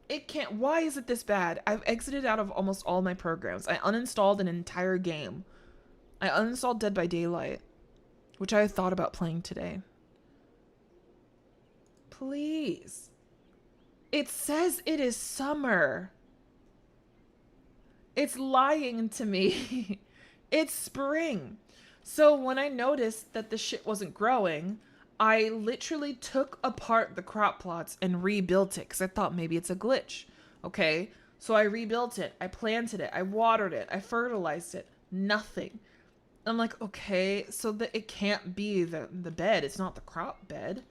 It can't. Why is it this bad? I've exited out of almost all my programs. I uninstalled an entire game. I uninstalled Dead by Daylight, which I thought about playing today. Please. It says it is summer. It's lying to me. It's spring. So when I noticed that the shit wasn't growing, I literally took apart the crop plots and rebuilt it because I thought maybe it's a glitch. Okay, so I rebuilt it. I planted it. I watered it. I fertilized it. Nothing. I'm like, okay, so that it can't be the bed. It's not the crop bed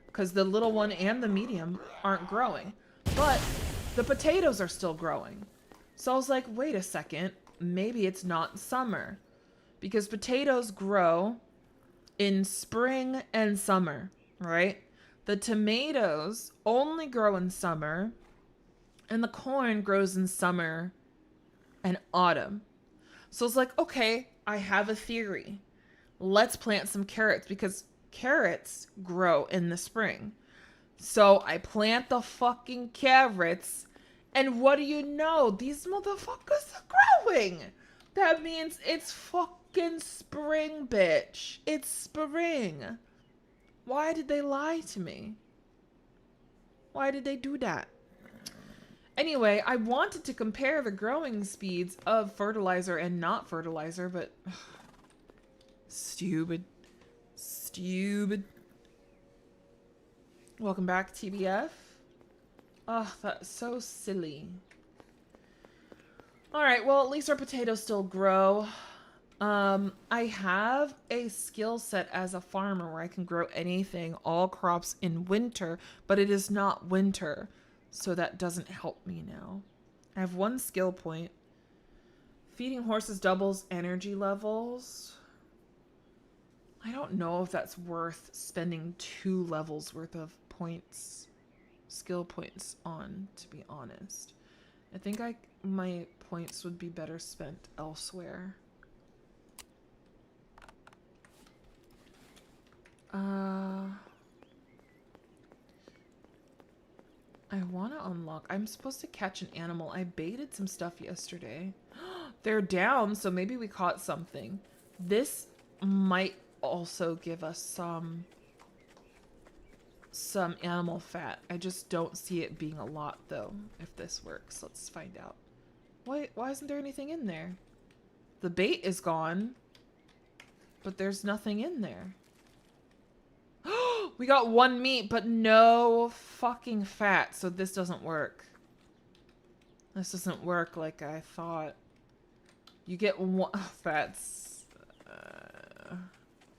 because the little one and the medium aren't growing. But the potatoes are still growing. So I was like, wait a second. Maybe it's not summer because potatoes grow in spring and summer, right? The tomatoes only grow in summer and the corn grows in summer and autumn. So it's like, okay, I have a theory. Let's plant some carrots because carrots grow in the spring. So I plant the fucking carrots and what do you know? These motherfuckers are growing. That means it's fucking spring, bitch. It's spring. Why did they lie to me? Why did they do that? Anyway, I wanted to compare the growing speeds of fertilizer and not fertilizer, but stupid. Stupid. Welcome back, TBF. Oh, that's so silly. Alright, well, at least our potatoes still grow. I have a skill set as a farmer where I can grow anything, all crops in winter, but it is not winter, so that doesn't help me now. I have one skill point. Feeding horses doubles energy levels. I don't know if that's worth spending 2 levels worth of points, skill points on, to be honest. I think my points would be better spent elsewhere. I want to unlock. I'm supposed to catch an animal. I baited some stuff yesterday. They're down, so maybe we caught something. This might also give us some animal fat. I just don't see it being a lot, though, if this works. Let's find out. Why isn't there anything in there? The bait is gone, but there's nothing in there. We got 1 meat, but no fucking fat, so this doesn't work. This doesn't work like I thought. You get 1... that's...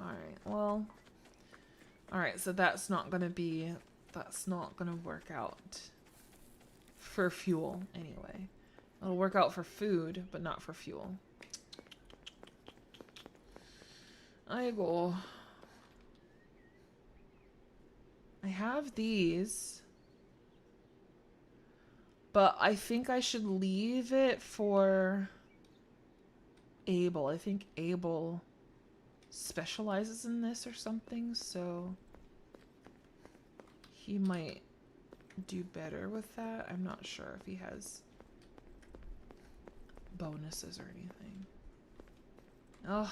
Alright, well... Alright, so that's not gonna work out. For fuel, anyway. It'll work out for food, but not for fuel. I go... I have these, but I think I should leave it for Abel. I think Abel specializes in this or something, so he might do better with that. I'm not sure if he has bonuses or anything. Ugh,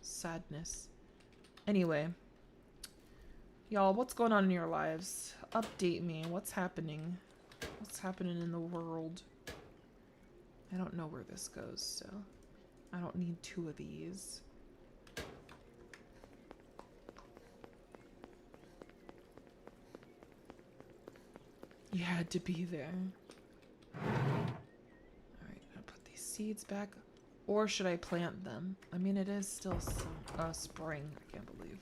sadness. Anyway. Y'all, what's going on in your lives? Update me. What's happening? What's happening in the world? I don't know where this goes, so I don't need 2 of these. You had to be there. Alright, I'll put these seeds back. Or should I plant them? I mean, it is still spring. I can't believe.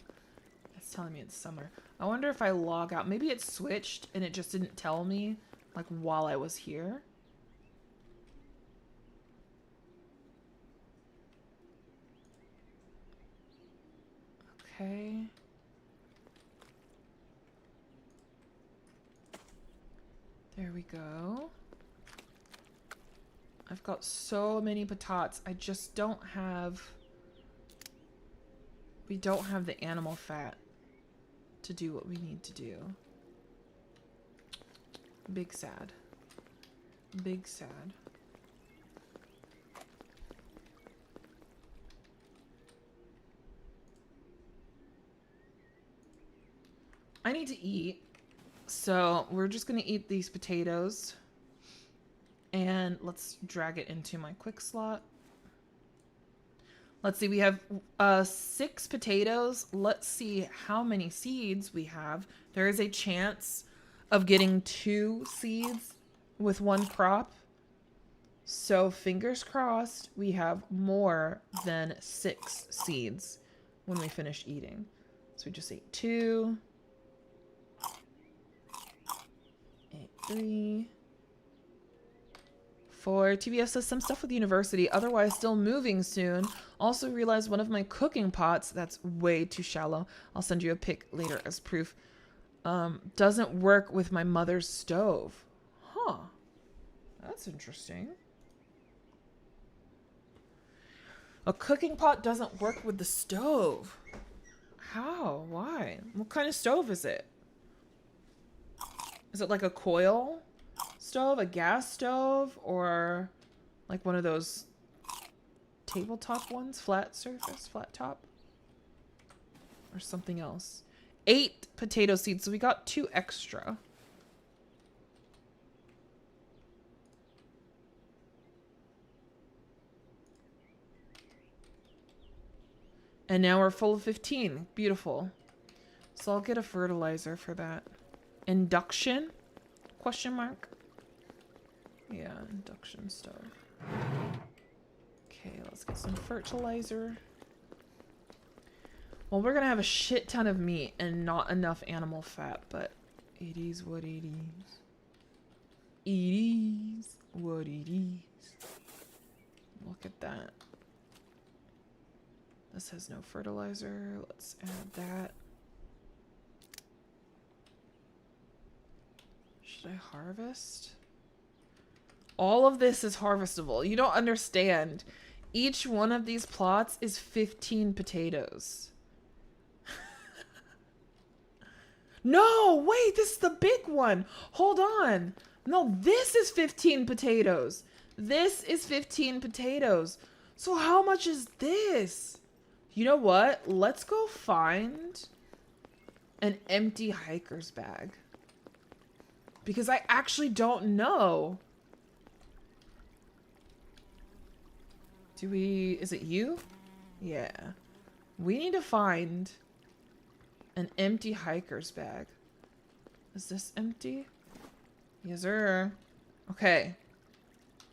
It's telling me it's summer. I wonder if I log out. Maybe it switched and it just didn't tell me, like, while I was here. Okay. There we go. I've got so many patatas. I just don't have... We don't have the animal fat to do what we need to do. Big sad. Big sad. I need to eat. So we're just going to eat these potatoes. And let's drag it into my quick slot. Let's see, we have 6 potatoes. Let's see how many seeds we have. There is a chance of getting 2 seeds with 1 crop. So fingers crossed we have more than 6 seeds when we finish eating. So we just ate 2. Ate 3. 4. TBF says some stuff with university, otherwise still moving soon. Also realized one of my cooking pots, that's way too shallow. I'll send you a pic later as proof. Doesn't work with my mother's stove. Huh. That's interesting. A cooking pot doesn't work with the stove. How? Why? What kind of stove is it? Is it like a coil stove, a gas stove, or like one of those tabletop ones, flat surface, flat top, or something else? 8 potato seeds, so we got 2 extra. And now we're full of 15. Beautiful. So I'll get a fertilizer for that. Induction? Question mark. Yeah, induction stove. Okay, let's get some fertilizer. Well, we're gonna have a shit ton of meat and not enough animal fat, but it is what it is. It is what it is. Look at that. This has no fertilizer. Let's add that. Should I harvest? All of this is harvestable. You don't understand. Each one of these plots is 15 potatoes. No, wait, this is the big one. Hold on. No, this is 15 potatoes. This is 15 potatoes. So how much is this? You know what? Let's go find an empty hiker's bag. Because I actually don't know. Do we... Is it you? Yeah. We need to find an empty hiker's bag. Is this empty? Yes, sir. Okay.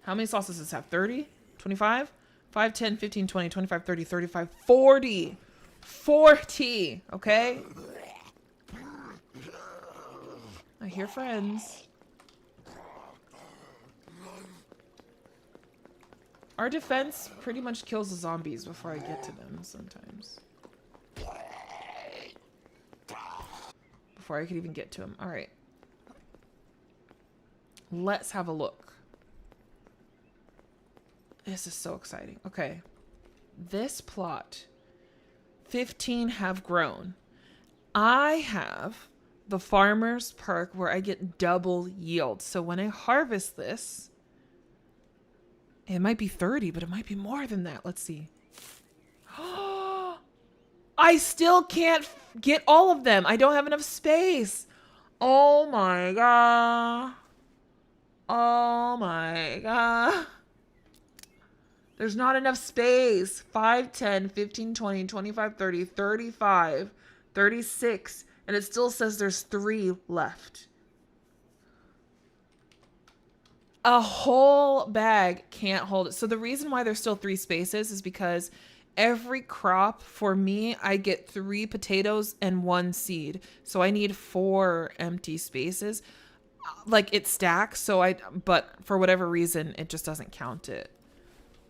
How many sauces does this have? 30? 25? 5, 10, 15, 20, 25, 30, 35, 40. 40. Okay? I hear friends. Our defense pretty much kills the zombies before I get to them sometimes. Before I could even get to them. All right. Let's have a look. This is so exciting. Okay. This plot, 15 have grown. I have the farmer's perk where I get double yield. So when I harvest this, it might be 30, but it might be more than that. Let's see. I still can't get all of them. I don't have enough space. Oh my god. Oh my god. There's not enough space. 5, 10, 15, 20, 25, 30, 35, 36. And it still says there's 3 left. A whole bag can't hold it. So the reason why there's still 3 spaces is because every crop for me, I get 3 potatoes and 1 seed. So I need 4 empty spaces. Like it stacks. But for whatever reason, it just doesn't count it.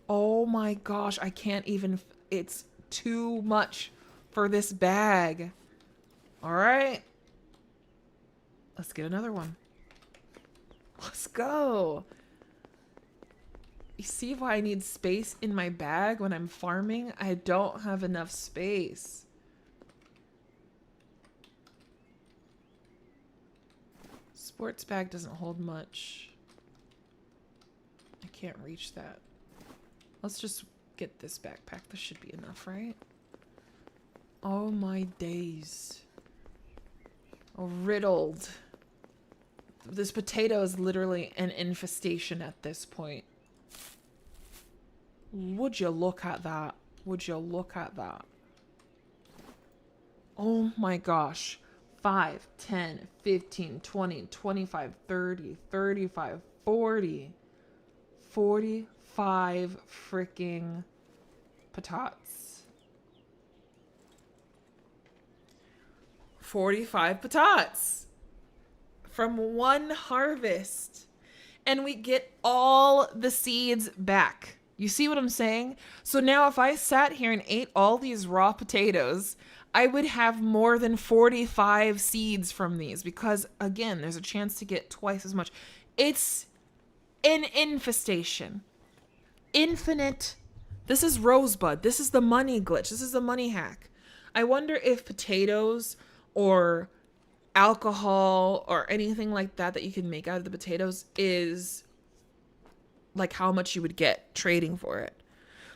Oh my gosh. I can't even, it's too much for this bag. All right. Let's get another one. Let's go. You see why I need space in my bag when I'm farming? I don't have enough space. Sports bag doesn't hold much. I can't reach that. Let's just get this backpack. This should be enough, right? Oh my days. Riddled. This potato is literally an infestation at this point. Would you look at that? Would you look at that? Oh my gosh. 5, 10, 15, 20, 25, 30, 35, 40. 45 freaking patates. 45 patates from one harvest. And we get all the seeds back. You see what I'm saying? So now if I sat here and ate all these raw potatoes, I would have more than 45 seeds from these because, again, there's a chance to get twice as much. It's an infestation. Infinite. This is Rosebud. This is the money glitch. This is the money hack. I wonder if potatoes or alcohol or anything like that that you can make out of the potatoes is like how much you would get trading for it.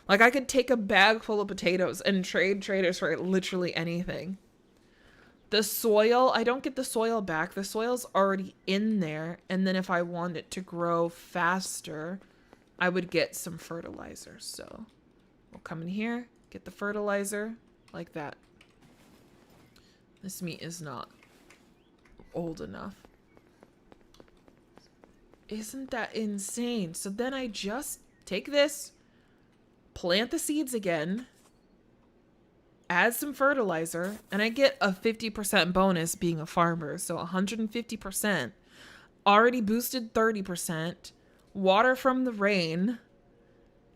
Like I could take a bag full of potatoes and trade traders for literally anything. The soil, I don't get the soil back. The soil's already in there. And then if I want it to grow faster, I would get some fertilizer. So we'll come in here, get the fertilizer like that. This meat is not old enough. Isn't that insane? So then I just take this, plant the seeds again, add some fertilizer, and I get a 50% bonus being a farmer. So 150%, already boosted 30%, water from the rain,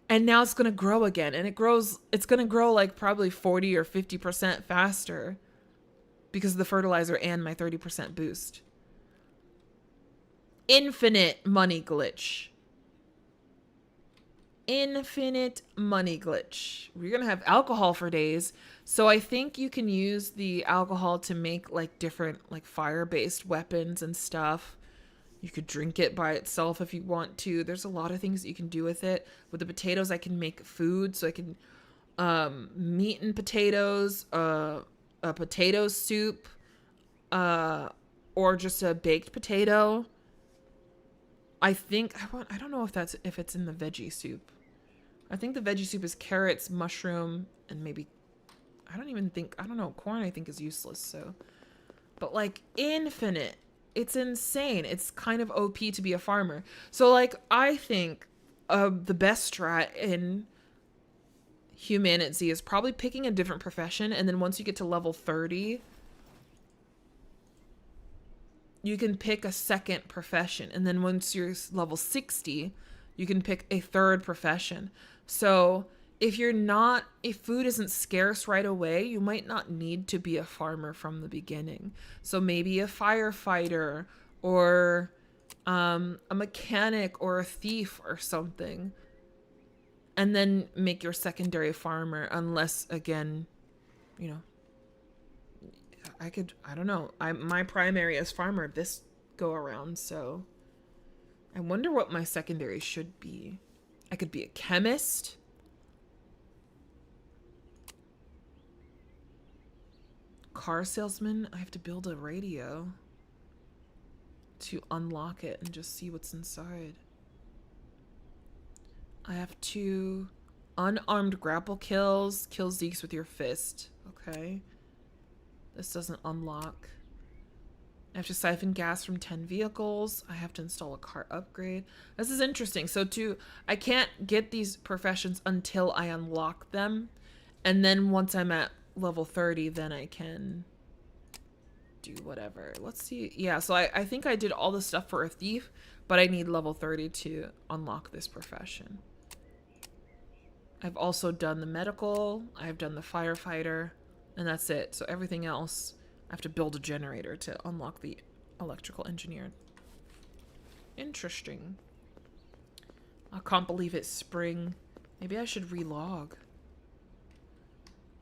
and now it's going to grow again. And it's going to grow like probably 40 or 50% faster because of the fertilizer and my 30% boost. Infinite money glitch. Infinite money glitch. We're going to have alcohol for days. So I think you can use the alcohol to make like different like fire-based weapons and stuff. You could drink it by itself if you want to. There's a lot of things that you can do with it. With the potatoes, I can make food. So I can meat and potatoes, a potato soup, or just a baked potato. I don't know if it's in the veggie soup. I think the veggie soup is carrots, mushroom, and maybe, I don't know, corn I think is useless, so. But like infinite, it's insane. It's kind of OP to be a farmer. So like, I think the best strat in HumanitZ is probably picking a different profession, and then once you get to level 30, you can pick a second profession. And then once you're level 60, you can pick a third profession. So if food isn't scarce right away, you might not need to be a farmer from the beginning. So maybe a firefighter or a mechanic or a thief or something. And then make your secondary farmer, unless, again, you know, I don't know. My primary is farmer this go around, so I wonder what my secondary should be. I could be a chemist. Car salesman. I have to build a radio to unlock it and just see what's inside. I have 2 unarmed grapple kills. Kill Zeeks with your fist. Okay. This doesn't unlock. I have to siphon gas from 10 vehicles. I have to install a car upgrade. This is interesting. So I can't get these professions until I unlock them. And then once I'm at level 30, then I can do whatever. Let's see. Yeah, so I think I did all the stuff for a thief, but I need level 30 to unlock this profession. I've also done the medical. I've done the firefighter. And that's it. So everything else, I have to build a generator to unlock the electrical engineer. Interesting. I can't believe it's spring. Maybe I should relog.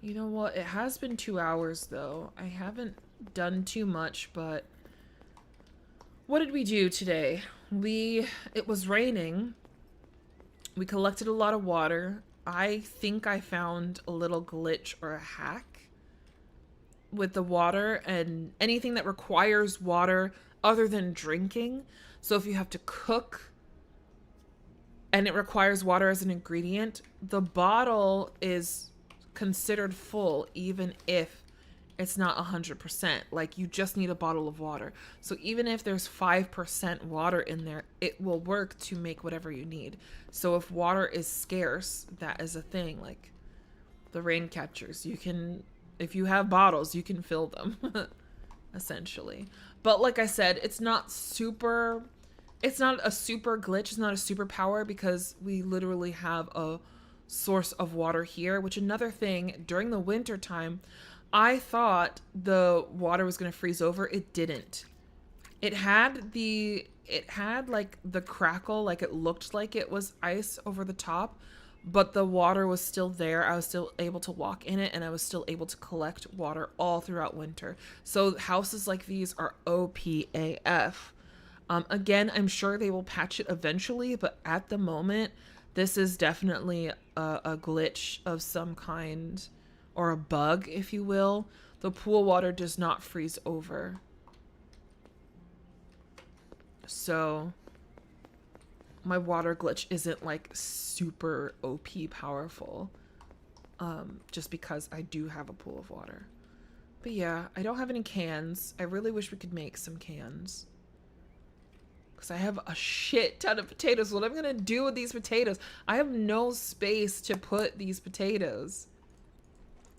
You know what? It has been 2 hours though. I haven't done too much, but What did we do today? It was raining. We collected a lot of water. I think I found a little glitch or a hack with the water and anything that requires water other than drinking. So if you have to cook and it requires water as an ingredient, the bottle is considered full even if it's not 100%. Like, you just need a bottle of water. So even if there's 5% water in there, it will work to make whatever you need. So if water is scarce, that is a thing. Like the rain catchers, you can, if you have bottles, you can fill them essentially. But like I said, it's not a super glitch. It's not a superpower because we literally have a source of water here, which another thing, during the winter time, I thought the water was going to freeze over. It didn't. It had like the crackle, like it looked like it was ice over the top, but the water was still there. I was still able to walk in it, and I was still able to collect water all throughout winter. So houses like these are OPAF. Again, I'm sure they will patch it eventually, but at the moment, this is definitely a glitch of some kind, or a bug, if you will. The pool water does not freeze over. So my water glitch isn't like super OP powerful, just because I do have a pool of water. But yeah, I don't have any cans. I really wish we could make some cans, because I have a shit ton of potatoes. What I'm gonna do with these potatoes? I have no space to put these potatoes.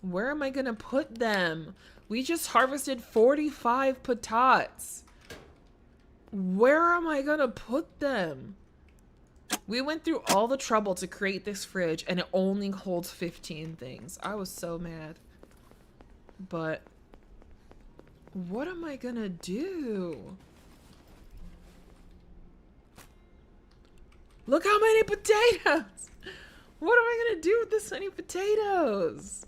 Where am I gonna put them? We just harvested 45 patates. Where am I gonna put them? We went through all the trouble to create this fridge, and it only holds 15 things. I was so mad. But what am I gonna do? Look how many potatoes! What am I gonna do with this many potatoes?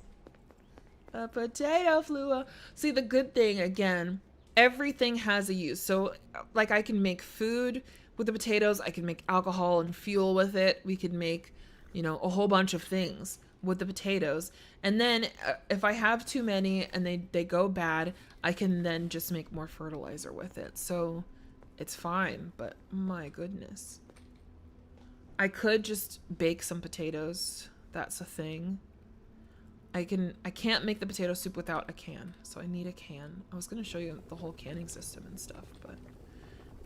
A potato flew. See, the good thing, again, everything has a use. So like, I can make food with the potatoes. I can make alcohol and fuel with it. We could make, you know, a whole bunch of things with the potatoes. And then if I have too many and they go bad, I can then just make more fertilizer with it. So it's fine, but my goodness. I could just bake some potatoes. That's a thing. I can't make the potato soup without a can, so I need a can. I was gonna show you the whole canning system and stuff, but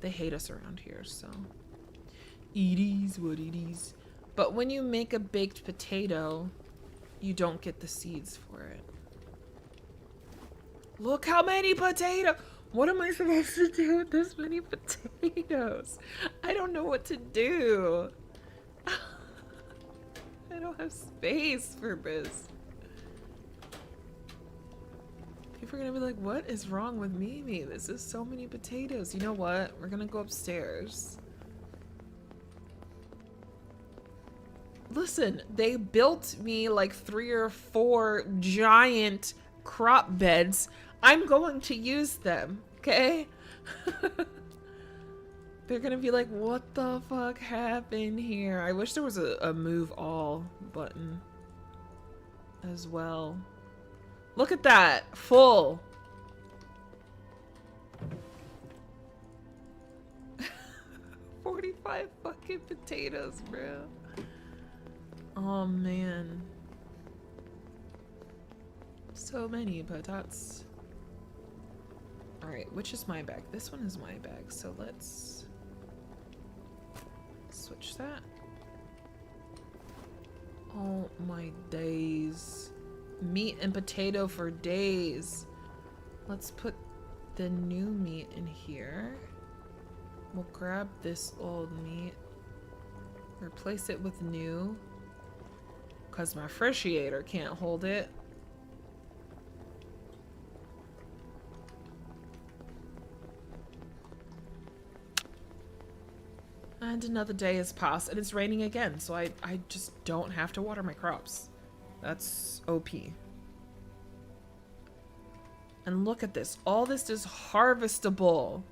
they hate us around here, so it is what it is. But when you make a baked potato, you don't get the seeds for it. Look how many potatoes! What am I supposed to do with this many potatoes? I don't know what to do. I don't have space for this. People are gonna be like, what is wrong with Mimi? This is so many potatoes. You know what? We're gonna go upstairs. Listen, they built me like 3 or 4 giant crop beds. I'm going to use them, okay? They're gonna be like, what the fuck happened here? I wish there was a move all button as well. Look at that, full. 45 fucking potatoes, bro. Oh man. So many patatas. Alright, which is my bag? This one is my bag, so let's switch that. Oh my days. Meat and potato for days. Let's put the new meat in here. We'll grab this old meat, replace it with new, because my refrigerator can't hold it. And another day has passed and it's raining again, so I just don't have to water my crops. That's OP. And look at this. All this is harvestable.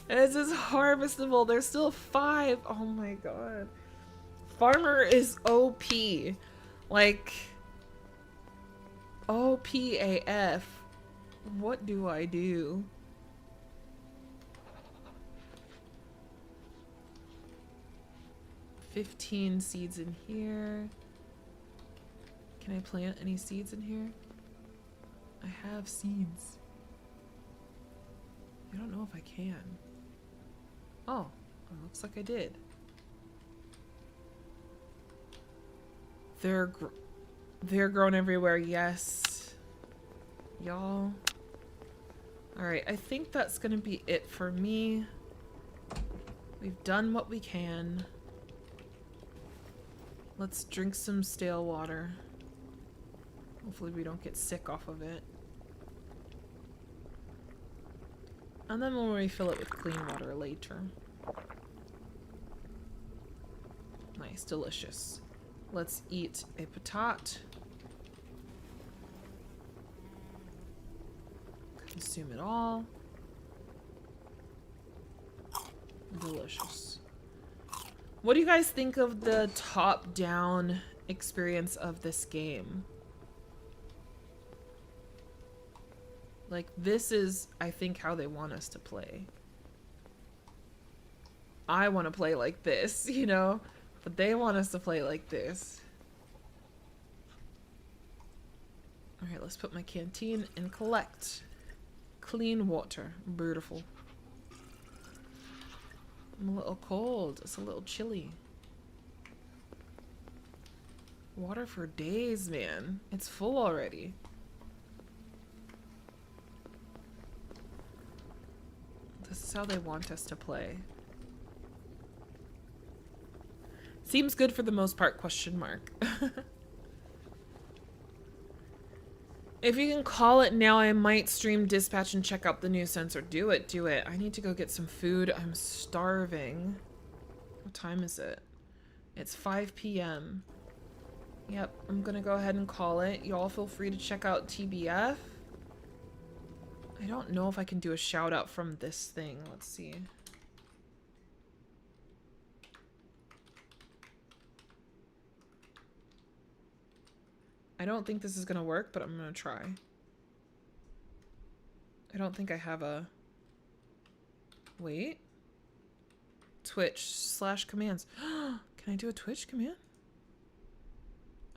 And it says harvestable. There's still 5. Oh my god. Farmer is OP. Like, OPAF. What do I do? $15 seeds in here. Can I plant any seeds in here? I have seeds. I don't know if I can. Oh, it looks like I did. They're grown everywhere, yes. Y'all. Alright, I think that's gonna be it for me. We've done what we can. Let's drink some stale water. Hopefully we don't get sick off of it. And then we'll refill it with clean water later. Nice, delicious. Let's eat a patat. Consume it all. Delicious. What do you guys think of the top-down experience of this game? Like, this is, I think, how they want us to play. I want to play like this, you know? But they want us to play like this. Alright, let's put my canteen and collect. Clean water. Beautiful. I'm a little cold. It's a little chilly. Water for days, man. It's full already. This is how they want us to play. Seems good for the most part, question mark. If you can call it now, I might stream Dispatch and check out the new sensor. Do it, do it. I need to go get some food. I'm starving. What time is it? It's 5 p.m. Yep, I'm gonna go ahead and call it. Y'all feel free to check out TBF. I don't know if I can do a shout out from this thing. Let's see. I don't think this is gonna work, but I'm gonna try. I don't think I have a... Wait. Twitch/commands. Can I do a Twitch command?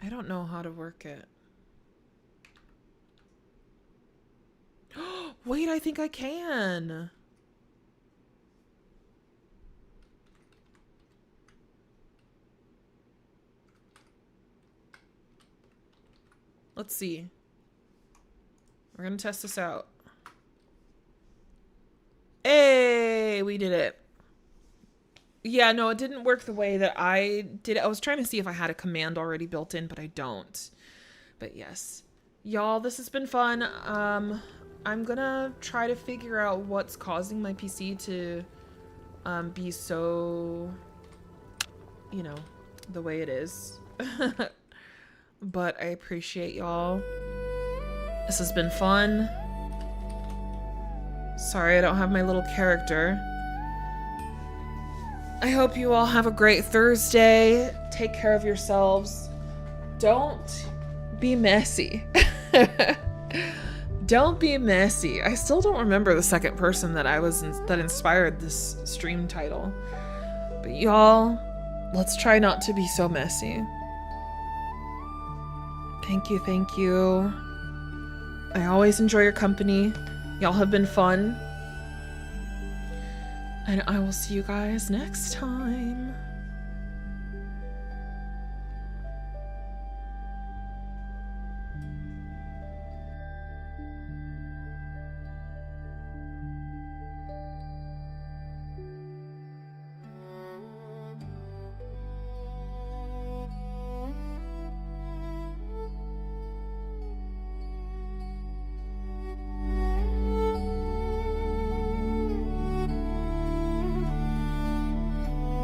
I don't know how to work it. Wait, I think I can. Let's see. We're gonna test this out. Hey, we did it. Yeah, no, it didn't work the way that I did. I was trying to see if I had a command already built in, but I don't. But yes. Y'all, this has been fun. I'm gonna try to figure out what's causing my PC to be so, you know, the way it is. But I appreciate y'all. This has been fun. Sorry I don't have my little character. I hope you all have a great Thursday. Take care of yourselves. Don't be messy. Don't be messy. I still don't remember the second person that that inspired this stream title. But y'all, let's try not to be so messy. Thank you, thank you. I always enjoy your company. Y'all have been fun. And I will see you guys next time.